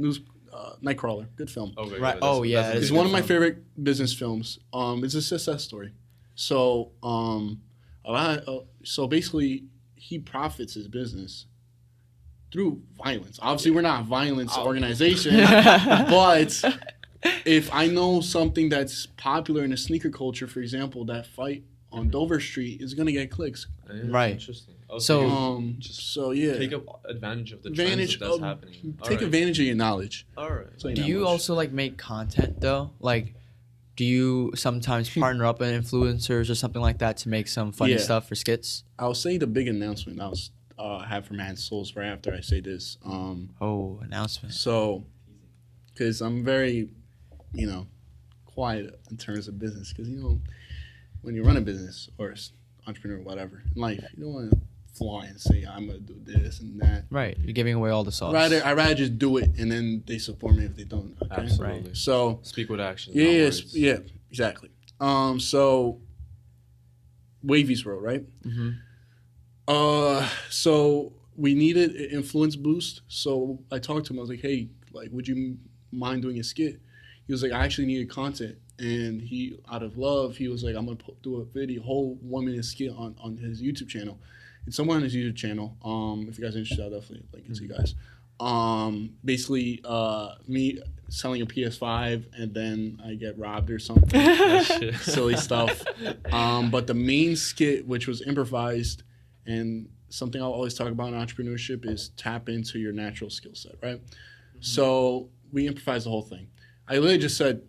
Nightcrawler. Good film. Okay, Right. that's- Oh, yeah, that's a it's It's good one of my film. favorite business films. It's a success story. So so basically he profits his business through violence. Obviously, we're not a violence organization, but if I know something that's popular in the sneaker culture, for example, that fight on Dover Street is gonna get clicks. Yeah, Right. Interesting. Okay. So- So yeah, take advantage of the trends that's happening. Take advantage of your knowledge. All right. So Do you also like make content though? Like, do you sometimes partner up with influencers or something like that to make some funny Yeah. stuff for skits? I'll say the big announcement I was have for ManhattanSoles right after I say this. Oh, announcement. So, because I'm very, quiet in terms of business. Because when you run a business or entrepreneur, whatever in life, you don't want to fly and say I'm gonna do this and that. Right. You're giving away all the sauce. I'd rather just do it and then they support me if they don't. Okay. Absolutely. Right. So Speak with action. yes, yeah, exactly. So Wavy's Road, right? Mm-hmm. So we needed an influence boost. So I talked to him. I was like, hey, like, would you mind doing a skit? He was like, I actually needed content. And he, out of love, he was like, I'm going to do a video, whole 1 minute skit on his YouTube channel. It's somewhere on his YouTube channel. If you guys are interested, I'll definitely link it to you guys. Basically, me selling a PS5 and then I get robbed or something. Silly stuff. But the main skit, which was improvised, and something I'll always talk about in entrepreneurship is tap into your natural skill set, right? Mm-hmm. So we improvised the whole thing. I literally just said,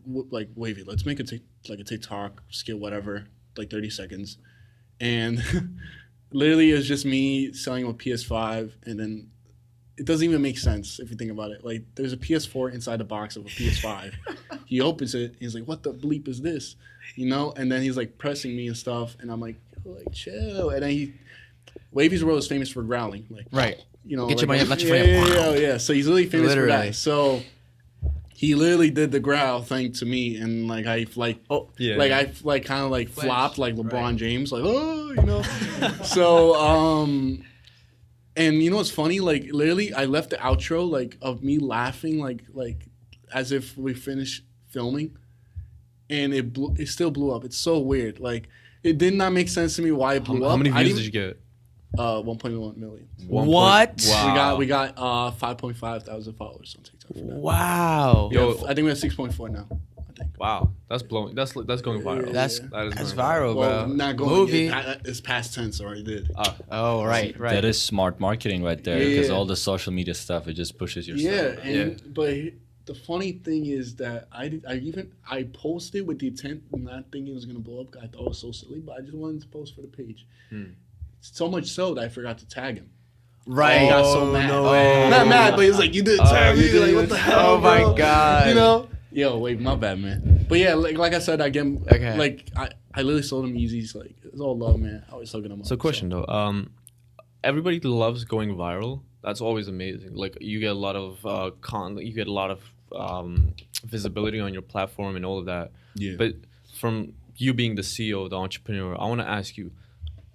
like, Wavy, let's make a TikTok skit, whatever, like 30 seconds. And literally it's just me selling a PS5, and then it doesn't even make sense if you think about it. Like, there's a PS4 inside the box of a PS5. He opens it, he's like, what the bleep is this? You know? And then he's like pressing me and stuff, and I'm like, chill. And then Wavy's World is famous for growling. Like, right. You know, get like, your money up, let your money up. Yeah. So he's really famous for that. So he literally did the growl thing to me, and like I kind of flopped like LeBron James, like, oh, you know. So and you know what's funny? Like, literally, I left the outro like of me laughing like as if we finished filming, and it still blew up. It's so weird. Like, it did not make sense to me why it blew up. How many views did you get? 1.1 million. What? Wow. We got 5.5 thousand followers on TikTok. For that. Wow. Yo, I think we have 6.4 now. I think. Wow, that's blowing. That's going viral. That's viral, Well, bro. not going. Movie. It's past tense, or it did. Oh, right. That is smart marketing right there, because Yeah. all the social media stuff, it just pushes your Yeah, stuff. but the funny thing is that I posted with the intent not thinking it was gonna blow up. I thought it was so silly, but I just wanted to post for the page. So much so that I forgot to tag him. Right. He got so mad. No way. Not mad, but he was like, "You didn't tag me." Like, what the hell? Oh my bro? God. You know? Yo, wait, my bad, man. But yeah, like I said, I get Okay. like I literally sold him Yeezys. Like, it's all love, man. I always hooking them up. So question though, everybody loves going viral. That's always amazing. Like, you get a lot of you get a lot of visibility on your platform and all of that. Yeah. But from you being the CEO, the entrepreneur, I want to ask you,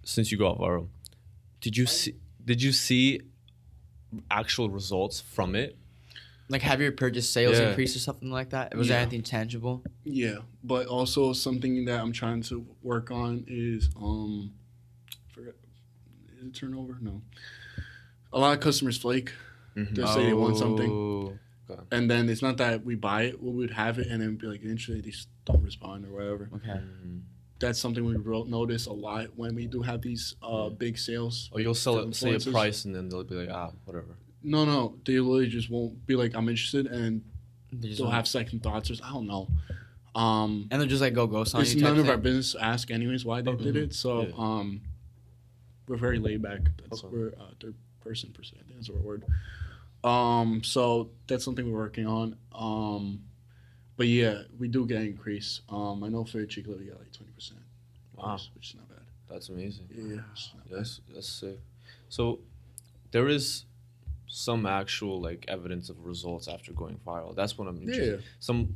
since you got viral, did you see actual results from it? Like, have your purchase sales Yeah. increased or something like that? Was there anything tangible? Yeah, but also something that I'm trying to work on is is it turnover? No. A lot of customers flake. They'll say they want something, Okay. and then it's not that we buy it. We would have it and then be like, interested, they just don't respond or whatever. Okay. That's something we notice a lot when we do have these big sales. Or you'll sell to it, say a influencers. price, and then they'll be like, whatever. No, they literally just won't be like, I'm interested, and They just they'll don't- have second thoughts, or I don't know. and they'll just like go ghost on It's you. none type of our thing? business to ask anyways why they did it. So Yeah. we're very laid back. We're third person per se. I think that's the word. So that's something we're working on. But yeah, we do get an increase. I know for Chico we got like 20%. Wow. Which is not bad. That's amazing. Yeah. It's not bad. That's sick. So there is some actual like evidence of results after going viral. That's what I'm interested.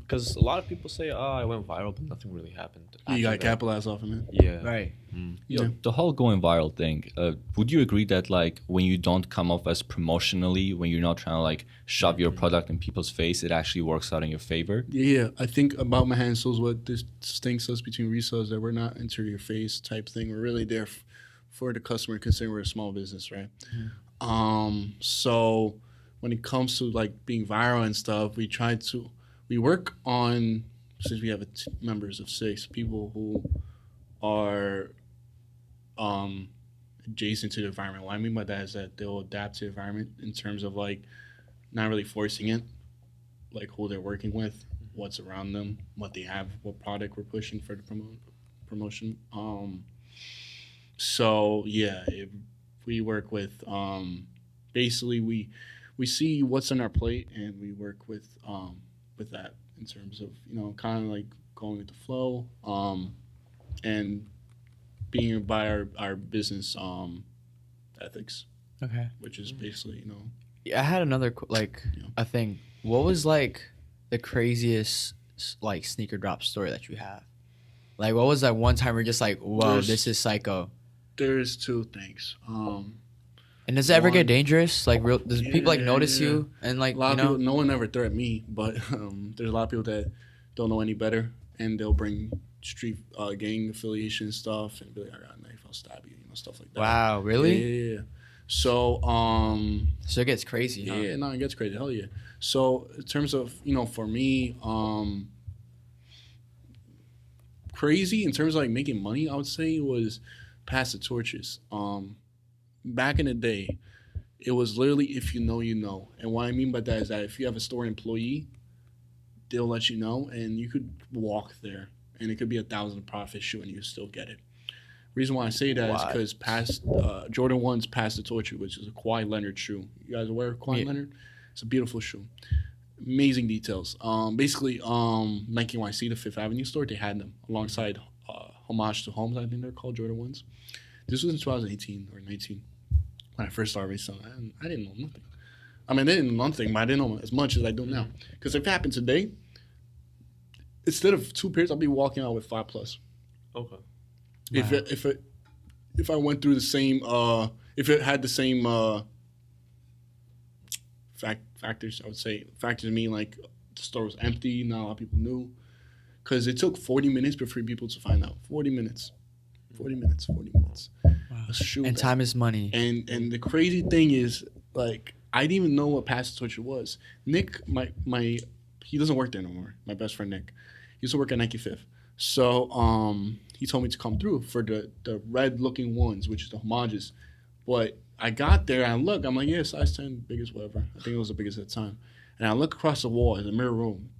Because a lot of people say, I went viral, but nothing really happened. You after got to that. capitalize off of it. Yeah. Right. Yo, the whole going viral thing, would you agree that like when you don't come off as promotionally, when you're not trying to like shove your product in people's face, it actually works out in your favor? Yeah. I think about ManhattanSoles, what distinguishes us between resellers, that we're not into your face type thing. We're really there for the customer, considering we're a small business, right? So when it comes to like being viral and stuff, we work on, since we have members of 6 people who are adjacent to the environment. What I mean by that is that they'll adapt to the environment in terms of like not really forcing it, like who they're working with, what's around them, what they have, what product we're pushing for the promotion. So yeah, we work with basically we see what's on our plate and we work with that in terms of, you know, kind of like going with the flow and being by our business ethics, Okay. which is basically, you know, I had another Yeah. a thing. What was like the craziest like sneaker drop story that you have? Like, what was that one time where you're just like, whoa, There's- this is psycho? there's 2 things. And does it ever get One- dangerous? Like, does people like notice Yeah. you and like A lot you of know? people, no one ever threatened me, but there's a lot of people that don't know any better, and they'll bring street gang affiliation stuff and be like, I got a knife, I'll stab you, stuff like that. Wow, really? Yeah. So, So it gets crazy. Huh? yeah, no, it gets crazy. Hell yeah. So, in terms of, for me, crazy in terms of like making money, I would say was pass the torches. Back in the day, it was literally if you know, you know. And what I mean by that is that if you have a store employee, they'll let you know, and you could walk there, and it could be $1,000 profit shoe, and you still get it. Reason why I say that is because past Jordan 1's Pass the Torch, which is a Kawhi Leonard shoe. You guys aware of Kawhi Leonard? It's a beautiful shoe. Amazing details. Basically, Nike NYC, the Fifth Avenue store, they had them alongside Homage to Homes, I think they're called, Jordan 1's. This was in 2018 or 19 when I first started reselling. I didn't know nothing. I mean, I didn't know nothing, but I didn't know as much as I do now. Because if it happened today, instead of 2 pairs, I'll be walking out with 5+. Okay. If I went through the same if it had the same factors, I would say factors mean like the store was empty, not a lot of people knew, because it took 40 minutes for people to find out. 40 minutes. Wow. A shoe And bag. time is money. And the crazy thing is, like, I didn't even know what Pass the Torch was. Nick, my he doesn't work there no more. My best friend Nick, he used to work at Nike Fifth. So he told me to come through for the red looking ones, which is the homages. But I got there and I look, I'm like, yeah, size 10, biggest, whatever. I think it was the biggest at the time. And I look across the wall in the mirror room,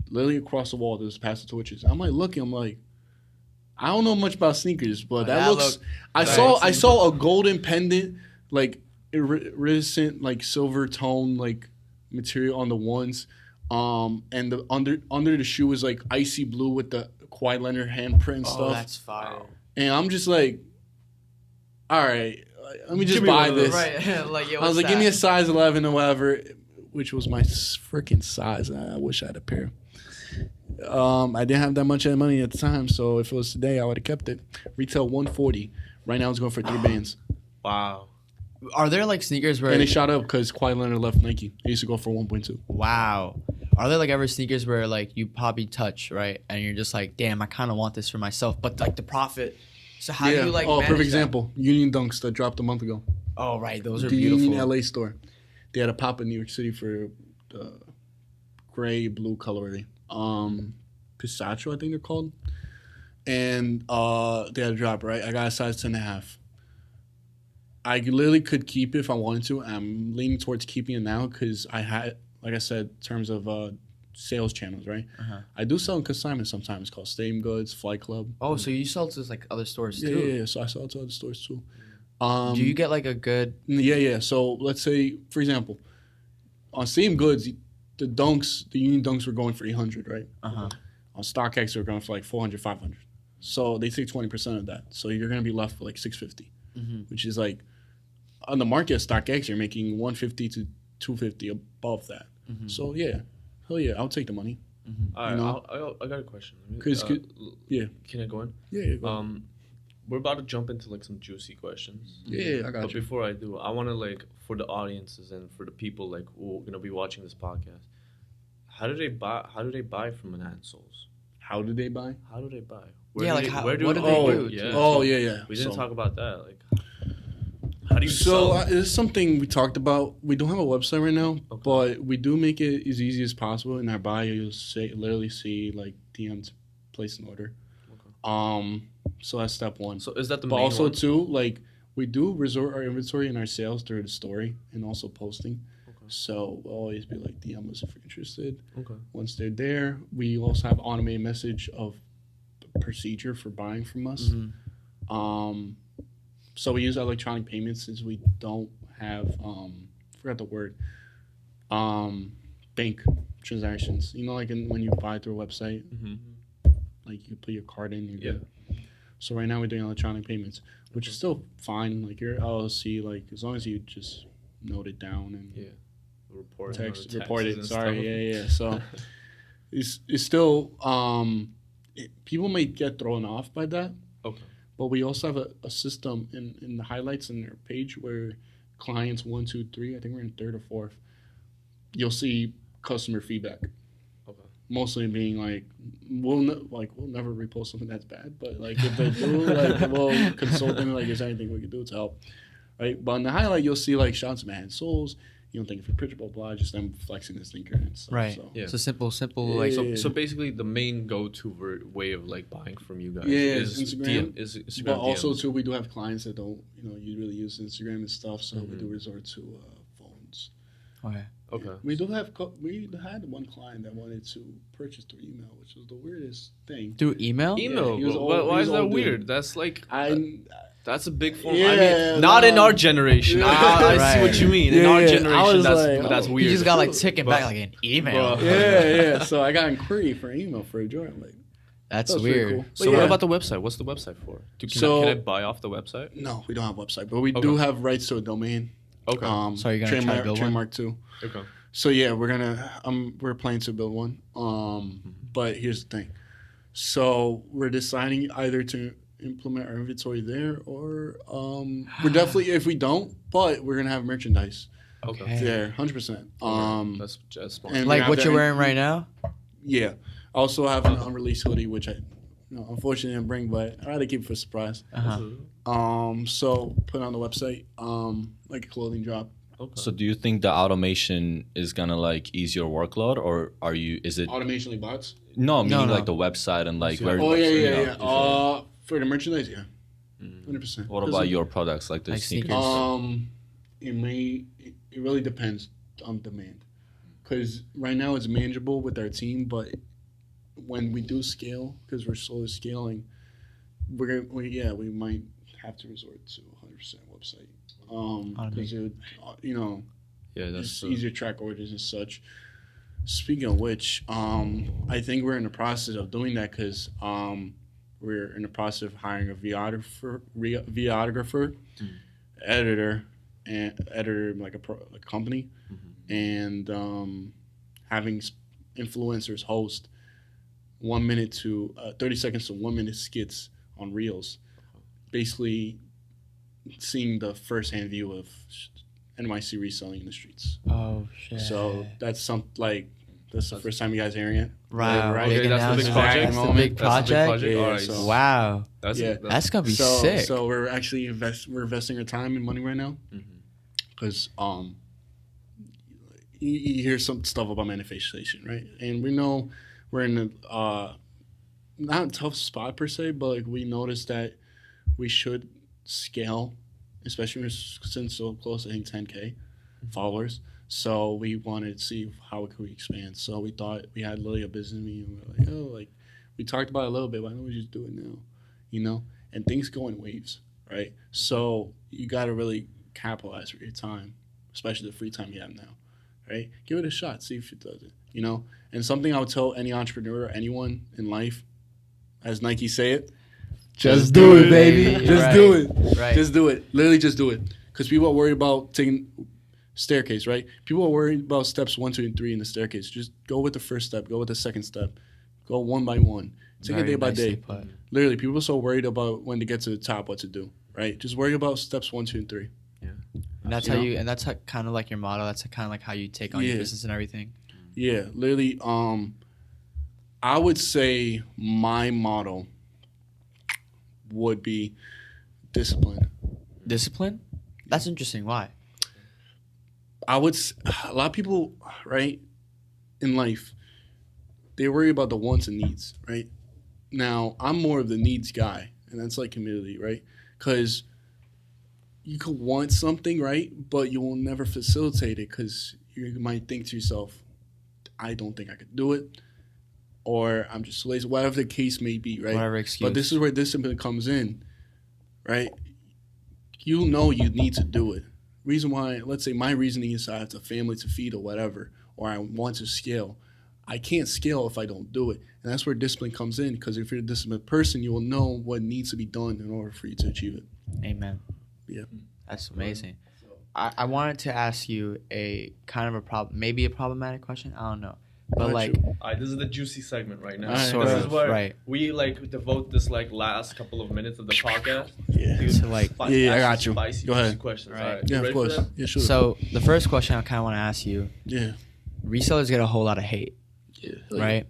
literally across the wall, there's Pass the Torches. I'm like looking, I'm like, I don't know much about sneakers, but that looks. I saw a golden pendant, like iridescent, like silver tone, like material on the ones, and the under the shoe was like icy blue with the Kawhi Leonard handprint and Oh, stuff. that's fire. And I'm just like, all right, let me just Give me buy one of those. this. Right. Like, yo, I was like, give me a size 11 or whatever, which was my freaking size. I wish I had a pair. I didn't have that much money at the time, so if it was today, I would have kept it. Retail $140. Right now, it's going for 3 bands. Wow. Are there like sneakers where? And it shot up because Kawhi Leonard left Nike. It used to go for 1.2. Wow. Are there like ever sneakers where like you probably touch, right, and you're just like, damn, I kind of want this for myself, but like the profit. So how do you like? perfect manage that? example. Union Dunks that dropped a month ago. Oh right, those are The beautiful. Union LA store. They had a pop in New York City for the gray blue colorway. Pistachio, I think they're called. And they had a drop, right? I got a size 10.5. I literally could keep it if I wanted to. I'm leaning towards keeping it now because I had, like I said, in terms of sales channels, right? Uh-huh. I do sell in consignment sometimes called Stadium Goods, Flight Club. Oh, so you sell to like other stores Yeah, too? yeah. So I sell to other stores too. Do you get like a good? Yeah. So let's say, for example, on Stadium Goods, the Union Dunks were going for 800, right? Uh-huh. On StockX, they're going for like 400, 500. So they take 20% of that. So you're going to be left with like 650, which is like on the market at StockX, you're making 150 to 250 above that. So yeah, hell yeah, I'll take the money. All right, You know? I got a question. 'Cause yeah. Can I go in? Yeah, go ahead. We're about to jump into like some juicy questions. Yeah, I got But you. before I do, I want to like for the audiences and for the people like who are gonna be watching this podcast, how do they buy from ManhattanSoles? How do they buy? How do they buy? Yeah, like, where what do they do? Yeah. Oh, yeah. We didn't So- talk about that. Like, how do you So sell? it's something we talked about. We don't have a website right now, Okay. but we do make it as easy as possible. In our bio, you'll literally see like DMs, place an order. Okay. So that's step one. So is that the But main also one? too, like we do resort our inventory and our sales through the story and also posting. Okay. So we'll always be like DM us if you're interested. Okay. Once they're there, we also have automated message of the procedure for buying from us. So we use electronic payments since we don't have forgot the word bank transactions. You know, like when you buy through a website, like you put your card in, you're good. So right now we're doing electronic payments, which is still fine. Like your LLC, like as long as you just note it down and Report report it. Sorry, yeah. So it's still people may get thrown off by that. Okay. But we also have a system in the highlights in their page where it clients 1, 2, 3. I think we're in third or fourth. You'll see customer feedback. Okay. Mostly being like, we'll never repost something that's bad, but like if they do, like we'll consult them. Like, is there anything we can do to help? Right. But on the highlight, you'll see like shout out to ManhattanSoles. You don't think if you're picture, blah blah. Just them flexing this thinker and stuff. Right. So. Yeah. So simple, Yeah. like So basically, the main go-to way of like buying from you guys is is Instagram. Instagram. But also DMs. too, we do have clients that don't, you really use Instagram and stuff. So we do Mhm. resort to phones. okay. Okay. We do have. We had one client that wanted to purchase through email, which was the weirdest thing. Through email? Email. he was but old- why he is was that old dude. weird? That's like that's a big form. I Yeah, mean, not in no. our generation. Yeah. I see Right. what you mean. In Yeah, our yeah. I generation, was that's like, that's oh. weird. You just got like ticking back But- like an email. Bro. Yeah. So I got inquiry for email for a joint. I'm like, That's that was pretty weird. cool. So But what yeah. about the website? What's the website for? So- Can I buy off the website? No, we don't have a website, but we Okay. do have rights to a domain. Okay. So you're gonna try to build one? trademark too. Okay. So yeah, we're planning to build one. But here's the thing. So we're deciding either to implement our inventory there or we're definitely, if we don't, but we're gonna have merchandise Okay. Okay. there, 100%. That's just smart. and we Like have what that you're in- wearing right now? Yeah. I also have an unreleased hoodie, which I unfortunately didn't bring, but I'd rather keep it for a surprise. Uh-huh. So put it on the website, like a clothing drop. Okay. So do you think the automation is gonna like ease your workload, or is it? Automation like bots? No, meaning no. like the website and like Yeah. where. Oh yeah, you yeah, know, yeah. For the merchandise, yeah, Mm. 100%. What about your products, like the Like sneakers? sneakers? It really depends on demand, because right now it's manageable with our team, but when we do scale, because we're slowly scaling, we might have to resort to 100% website. Because it would, Yeah, that's it's easier to track orders and such. Speaking of which, I think we're in the process of doing that because we're in the process of hiring a videographer, editor like a company, and having influencers host 1 minute to 30 seconds to 1 minute skits on Reels, basically seeing the first-hand view of NYC reselling in the streets. Oh shit. So that's that's the first time you guys hearing it. Wow. Right? Big Okay, that's the big announcement. project. That's the Moment. big That's the big project. project. Yeah, All right. so- Wow. Yeah. That's gonna be sick. So we're actually we're investing our time and money right now Mhm. because you hear some stuff about manifestation, right? And we know we're in a not a tough spot per se, but like we noticed that we should scale, especially since so close, I think 10K followers. So we wanted to see how could we expand. So we thought we had literally a business meeting. We were like, we talked about it a little bit. Why don't we just do it now? And things go in waves, right? So you got to really capitalize for your time, especially the free time you have now, right? Give it a shot, see if it does it, And something I would tell any entrepreneur or anyone in life, as Nike say it, just do it, baby. Just Right. do it. Right. Just do it. Literally just do it. Because people are worried about taking staircase, right? People are worried about steps 1, 2, and 3 in the staircase. Just go with the first step. Go with the second step. Go one by one. Take it Very day by nicely day. put. Literally, people are so worried about when to get to the top, what to do, right? Just worry about steps 1, 2, and 3. And that's You how know? you, and that's kind of like your motto. That's kind of like how you take on your Yeah. business and everything. Yeah, literally. I would say my motto would be discipline. Discipline. That's interesting. Why? A lot of people, right, in life, they worry about the wants and needs, right? Now, I'm more of the needs guy, and that's like humility, right? Because you could want something, right, but you will never facilitate it because you might think to yourself, I don't think I could do it, or I'm just lazy, whatever the case may be, right? Whatever excuse. But this is where discipline comes in, right? You know you need to do it. Reason why, let's say my reasoning is I have a family to feed or whatever, or I want to scale. I can't scale if I don't do it. And that's where discipline comes in, because if you're a disciplined person, you will know what needs to be done in order for you to achieve it. Amen. Yeah. That's amazing. I wanted to ask you a kind of maybe a problematic question. I don't know. But Got like, you. All right, this is the juicy segment right now. All right, sort This go is of, where right. we like devote this like last couple of minutes of the podcast. Yeah. To, like- Yeah, I ask got you. Spicy, Go ahead. juicy questions. Right. All right. Yeah, You of ready for course. that? Yeah, sure. So the first question I kind of want to ask you: yeah. resellers get a whole lot of hate, Yeah. right?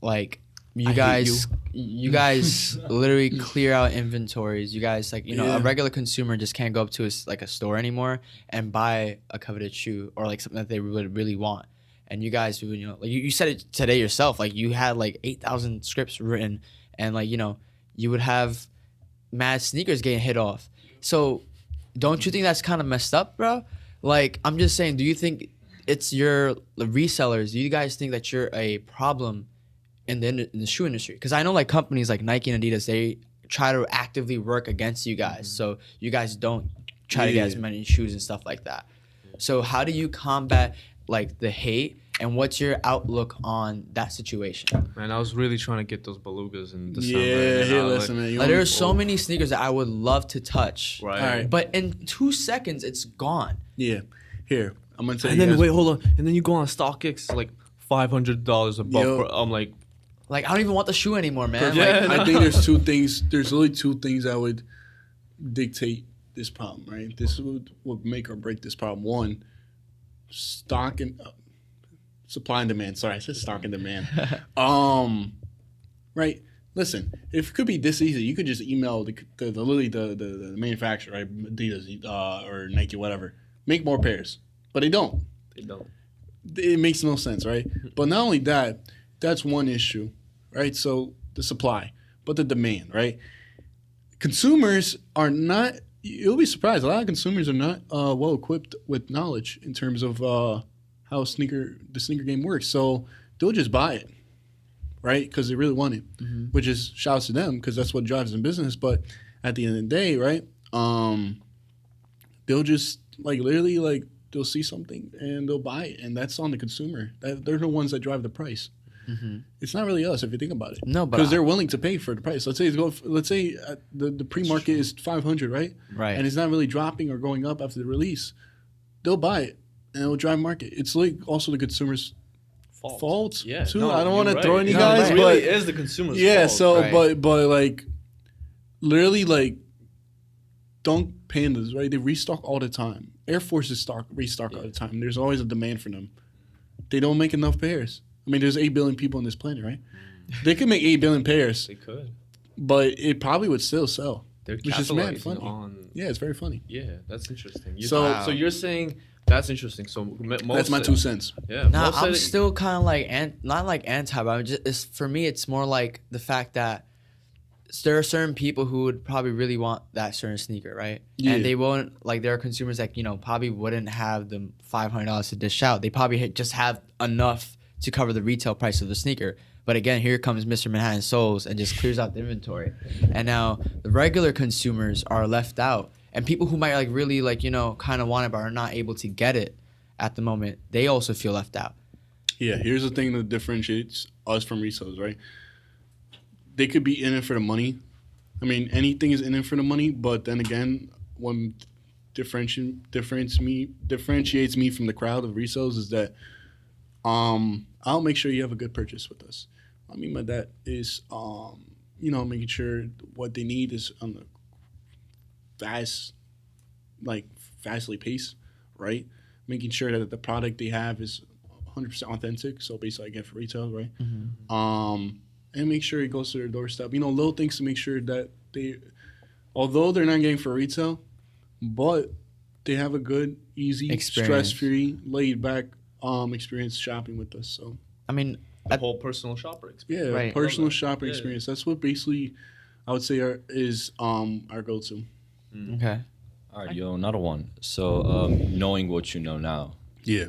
Like you I hate guys, you guys literally clear out inventories. You guys like Yeah. a regular consumer just can't go up to a store anymore and buy a coveted shoe or like something that they really want. And you guys, like you said it today yourself, like you had like 8,000 scripts written, and like you would have mad sneakers getting hit off. So don't you think that's kind of messed up, bro? Like I'm just saying, do you think it's the resellers? Do you guys think that you're a problem in the shoe industry? Because I know like companies like Nike and Adidas, they try to actively work against you guys, so you guys don't try to get as many shoes and stuff like that. So how do you combat like the hate, and what's your outlook on that situation? Man, I was really trying to get those belugas in December. Yeah, and hey, I was listen, man. You Like, only- there's so many sneakers that I would love to touch, Right. Alright. but in 2 seconds it's gone. Yeah. Here, I'm gonna tell And you. then guys- wait, hold on. And then you go on StockX, it's like $500 above. Yo. I'm like, Like I don't even want the shoe anymore, man. Perfect. Like, I think there's two things. There's really two things that would dictate this problem, right? This would make or break this problem. One, stock and supply and demand. Sorry, I said stock and demand. Right. Listen, if it could be this easy, you could just email the manufacturer, right? Adidas or Nike, whatever. Make more pairs, but they don't. they don't. It makes no sense, right? But not only that, that's one issue, right? So the supply, but the demand, right? Consumers are not. You'll be surprised. A lot of consumers are not well equipped with knowledge in terms of how the sneaker game works. So they'll just buy it, right? Because they really want it, which is shouts to them because that's what drives them business. But at the end of the day, right? They'll just like literally like they'll see something and they'll buy it, and that's on the consumer. They're the ones that drive the price. It's not really us if you think about it. No, but because they're willing to pay for the price. Let's say the pre-market is 500, right? Right. And it's not really dropping or going up after the release. They'll buy it and it'll drive market. It's like also the consumer's fault Yeah. too. No, I don't want to you're throw right. any No, guys, it but really is the consumer's yeah. fault. So, Right. but like, literally, like, Dunk Pandas, right? They restock all the time. Air Forces restock all the time. There's always a demand for them. They don't make enough pairs. I mean, there's 8 billion people on this planet, right? They could make 8 billion pairs, They could. but it probably would still sell. They're Which is mad capitalizing funny. on. Yeah, it's very funny. Yeah, that's interesting. So- So you're saying that's interesting. So most That's my 2 cents. Yeah. Nah, most I'm of still kind of like not like anti, but I'm just for me it's more like the fact that there are certain people who would probably really want that certain sneaker, right? Yeah. And they won't like there are consumers that probably wouldn't have the $500 to dish out. They probably just have enough to cover the retail price of the sneaker. But again, here comes Mr. ManhattanSoles and just clears out the inventory. And now the regular consumers are left out. And people who might like really like, kind of want it but are not able to get it at the moment, they also feel left out. Yeah, here's the thing that differentiates us from resellers, right? They could be in it for the money. I mean, anything is in it for the money, but then again, what differentiates me from the crowd of resellers is that I'll make sure you have a good purchase with us. What I mean by that is, making sure what they need is on the fastly paced, right? Making sure that the product they have is 100% authentic. So basically, again, for retail, right? And make sure it goes to their doorstep. Little things to make sure that although they're not getting for retail, but they have a good, easy, Experience. stress-free, laid-back experience shopping with us. So I mean, the whole personal shopper experience. yeah, Right. personal Love that. shopping Yeah. experience. That's what basically I would say is our go-to. okay. All right, yo, another one. So, knowing what you know now, Yeah.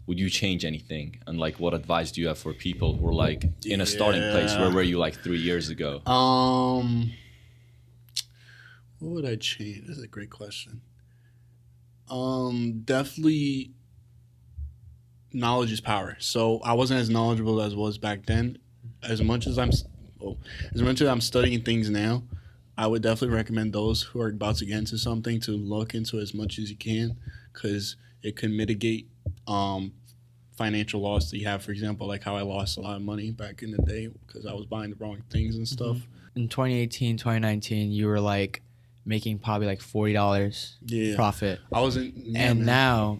would you change anything? And like, what advice do you have for people who are like in a starting place? Where were you like 3 years ago? What would I change? That's a great question. Definitely knowledge is power. So I wasn't as knowledgeable as I was back then. As much as I'm studying things now, I would definitely recommend those who are about to get into something to look into as much as you can, because it can mitigate financial loss that you have. For example, like how I lost a lot of money back in the day because I was buying the wrong things and stuff. In 2018, 2019, you were like making probably like $40 Yeah, profit. I wasn't. Yeah, And man. now,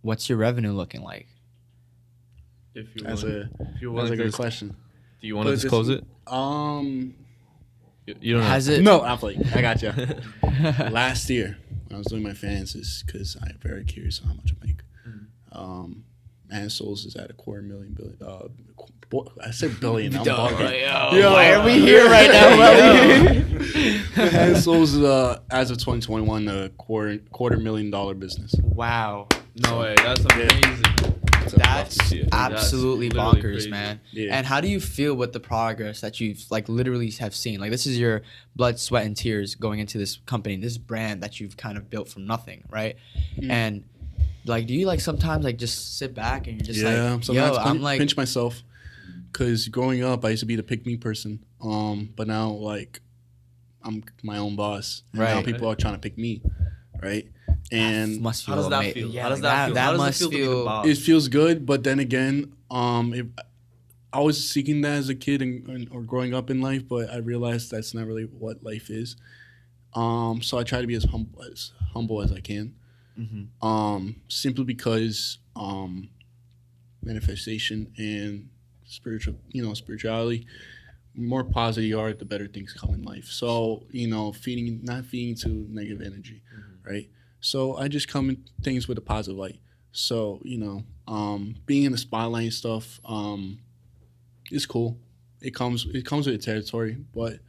what's your revenue looking like? If you That's want, a if you that's want a to good question. do you want to But disclose it? You don't Has have it? No, I'm like, I got you. Last year, when I was doing my finances, because I'm very curious on how much I make. ManhattanSoles is at $250,000 billion. I said billion. I'm bugging. Yo, Why are we here right now? ManhattanSoles is as of 2021 a $250,000 business. Wow. No way. That's amazing. That's Yeah. absolutely That's literally bonkers, crazy. man. Yeah. And how do you feel with the progress that you've like literally have seen? Like this is your blood, sweat, and tears going into this company, this brand that you've kind of built from nothing, right? And like, do you like sometimes like just sit back and you're just like, yo, sometimes I'm like, pinch myself, because growing up I used to be the pick me person. But now like I'm my own boss. And now Right. people are trying to pick me, right? And must feel How does that ama- feel? Yeah, How does like, that feel? How does must it feel to be the boss? it feels good, but then again, I was seeking that as a kid or growing up in life, but I realized that's not really what life is. So I try to be as humble as I can. Simply because manifestation and spirituality, more positive you are, the better things come in life. So not feeding to negative energy, right? So I just come in things with a positive light. So being in the spotlight and stuff is cool. It comes with the territory, but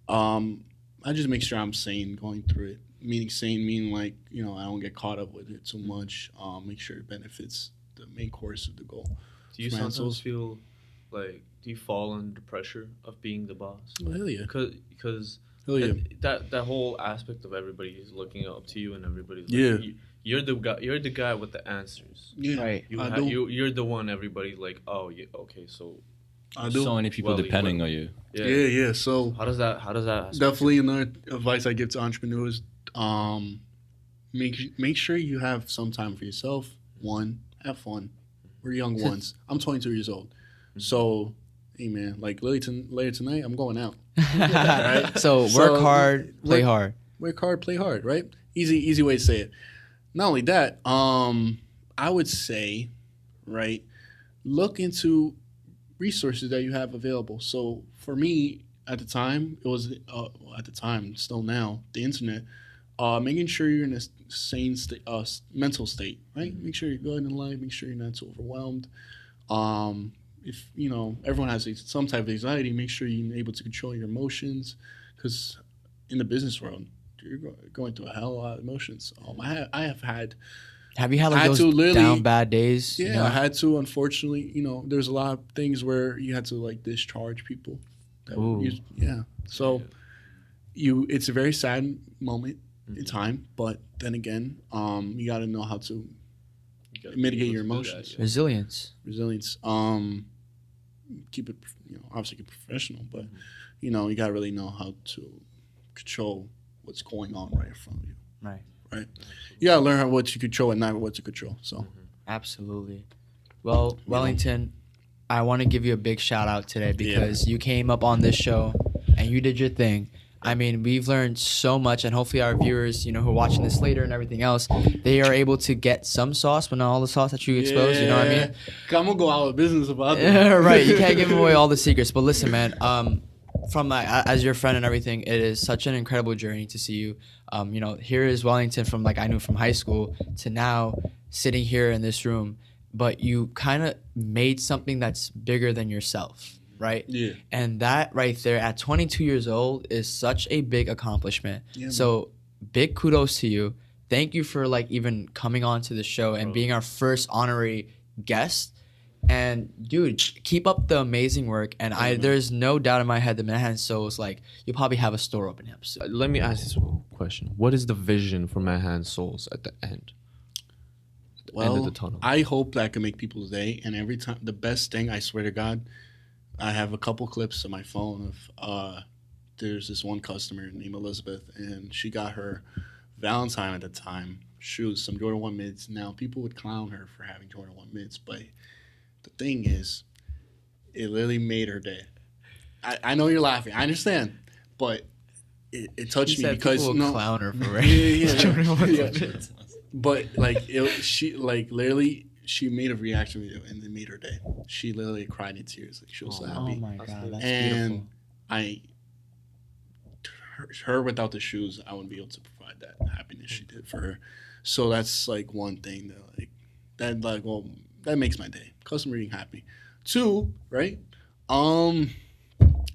I just make sure I'm sane going through it. Meaning sane, meaning like I don't get caught up with it too much. Make sure it benefits the main course of the goal. Do you Man, sometimes feel like, do you fall under pressure of being the boss? Oh, hell yeah. Because Hell yeah. that whole aspect of everybody is looking up to you, and everybody's like, Yeah. you're the guy with the answers. Yeah, Right. You're the one everybody's like, oh yeah, okay, so I do. So many people Well, depending well- on you. Yeah. So How does that definitely another advice I give to entrepreneurs: make sure you have some time for yourself. One, have fun. We're young ones. I'm 22 years old, so hey man, like later tonight, I'm going out. Right? So work So, hard, play work- hard. Work hard, play hard. Right? Easy way to say it. Not only that, I would say, right, look into resources that you have available. So for me, at the time, it was still now, the internet. Making sure you're in a sane mental state, right? Make sure you're good in life. Make sure you're not too overwhelmed. If everyone has some type of anxiety, make sure you're able to control your emotions, because in the business world, you're going through a hell of a lot of emotions. I have had. Have you had I like had those to literally- down bad days? Yeah, I had to. Unfortunately, there's a lot of things where you had to like discharge people. Ooh. So it's a very sad moment in time, but then again, you got to know how to mitigate your emotions. Resilience. Resilience. Keep it, obviously keep it professional, but you got to really know how to control what's going on right in front of you. Right. Right. You got to learn what you control and not what to control. So. Absolutely. Well, Wellington, I want to give you a big shout out today because you came up on this show and you did your thing. I mean, we've learned so much, and hopefully our viewers, who are watching this later and everything else, they are able to get some sauce, but not all the sauce that you expose. You know what I mean? I'm gonna go out of business about that. Right. You can't give away all the secrets. But listen, man. From as your friend and everything, it is such an incredible journey to see you. Here is Wellington from I knew from high school to now sitting here in this room, but you kind of made something that's bigger than yourself. Right? Yeah. And that right there at 22 years old is such a big accomplishment. Yeah, so big kudos to you. Thank you for even coming on to the show and being our first honorary guest. And dude, keep up the amazing work. And there's no doubt in my head that ManhattanSoles, you'll probably have a store open up soon. Let me ask this question: what is the vision for ManhattanSoles at the end? End of the tunnel. I hope that I can make people's day. And every time, the best thing, I swear to God, I have a couple clips on my phone of there's this one customer named Elizabeth, and she got her Valentine at the time, shoes, some Jordan 1 mids. Now, people would clown her for having Jordan 1 mids, but the thing is, it literally made her day. I know you're laughing. I understand, but it touched me because clown her for yeah. But like she literally she made a reaction video and it made her day. She literally cried in tears. Like she was so happy. Oh my god, that's and beautiful. Her without the shoes, I wouldn't be able to provide that happiness she did for her. So that's like one thing that makes my day. Customer being happy. 2, right?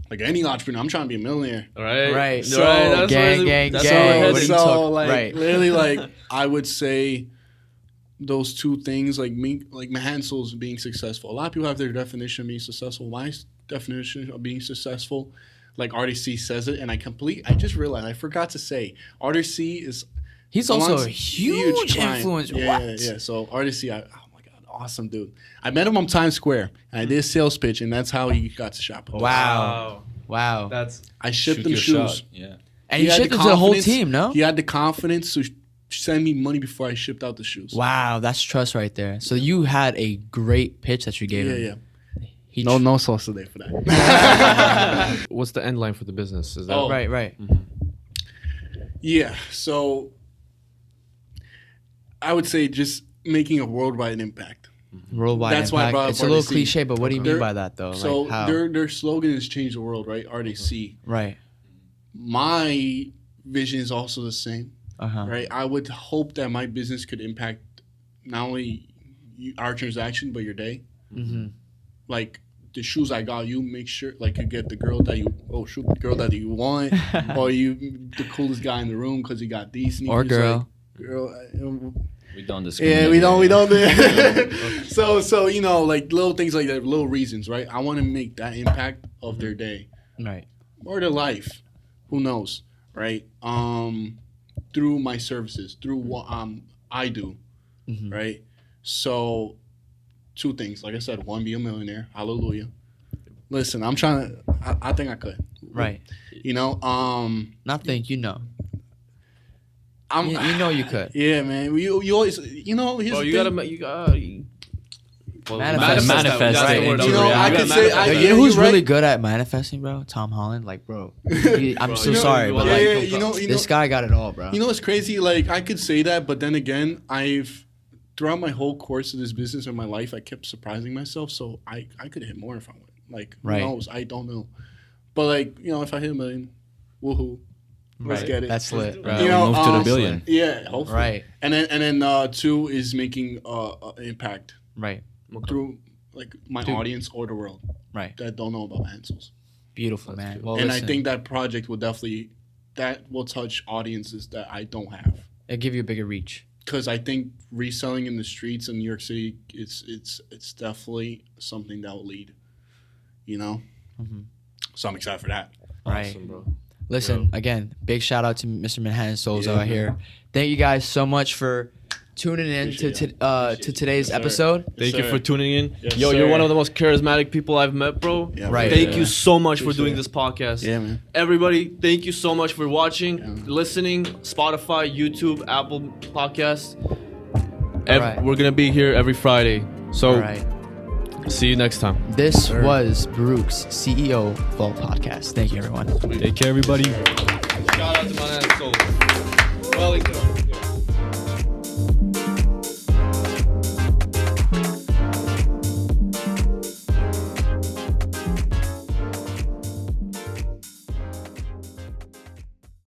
Like any entrepreneur, I'm trying to be a millionaire. Right. So gang. Literally, like I would say those 2 things, like me, like ManhattanSoles being successful. A lot of people have their definition of being successful. My definition of being successful, like RDC says it, and I just realized I forgot to say RDC is. He's also a huge client. influence. Yeah. So RDC, oh my god, awesome dude. I met him on Times Square, and I did a sales pitch, and that's how he got to shop with us. Wow. I shipped Shoot him your shoes. shot. Yeah. And you shipped it to the whole team, no? He had the confidence to send me money before I shipped out the shoes. Wow, that's trust right there. So you had a great pitch that you gave him. Yeah. No sauce today for that. What's the end line for the business? Is that Right. Mm-hmm. Yeah. So I would say just making a worldwide impact. Worldwide That's why I impact. brought up It's a little RDC. cliche, but what do you mean by that, though? So like how? their slogan is "Change the World," right? RDC. Right. My vision is also the same, Uh-huh. right? I would hope that my business could impact not only our transaction but your day. Mm-hmm. Like the shoes I got you, make sure like you get the girl that you want, or you the coolest guy in the room because you got these sneakers. Or girl. Like, girl. We don't discriminate. Yeah, we don't do it. So like little things like that, little reasons, right? I want to make that impact of their day, Right. or their life. Who knows, right? Through my services, through what I do, right? So 2 things, like I said, 1, be a millionaire. Hallelujah. Listen, I'm trying to. I think I could. Right. Not think you know. I'm. You know you could. Yeah, man. You always. Here's you gotta. Manifest that. it. That's the word. You know, I could say. You know who's really good at manifesting, bro? Tom Holland. Like, bro. I'm so sorry, but like, this guy got it all, bro. You know what's crazy? Like, I could say that, but then again, throughout my whole course of this business and my life, I kept surprising myself. So I could hit more if I went. Like, who knows? I don't know. But like, if I hit $1 million, woohoo. Let's get it. That's lit, bro. Move to the billion. Yeah, hopefully. Right. And then 2 is making impact. Right. Through like my audience or the world. Right. That don't know about ManhattanSoles. Beautiful, man. Well, and listen, I think that project will touch audiences that I don't have. It'll give you a bigger reach. Because I think reselling in the streets in New York City, it's definitely something that will lead. So I'm excited for that. Right. Awesome, bro. Listen, again, big shout out to Mr. ManhattanSoles out here. Thank you guys so much for tuning in to today's episode. Thank you for tuning in. Yes, Yo, sir. you're one of the most charismatic people I've met, bro. Yeah, Right. Thank you so much for Appreciate doing it. this podcast. Yeah, man. Everybody, thank you so much for watching, listening, Spotify, YouTube, Apple Podcasts. right. We're going to be here every Friday. So, All right. see you next time. This was Baruch's CEO Vault Podcast. Thank you, everyone. Take care, everybody. Shout out to ManhattanSoles. Wellington.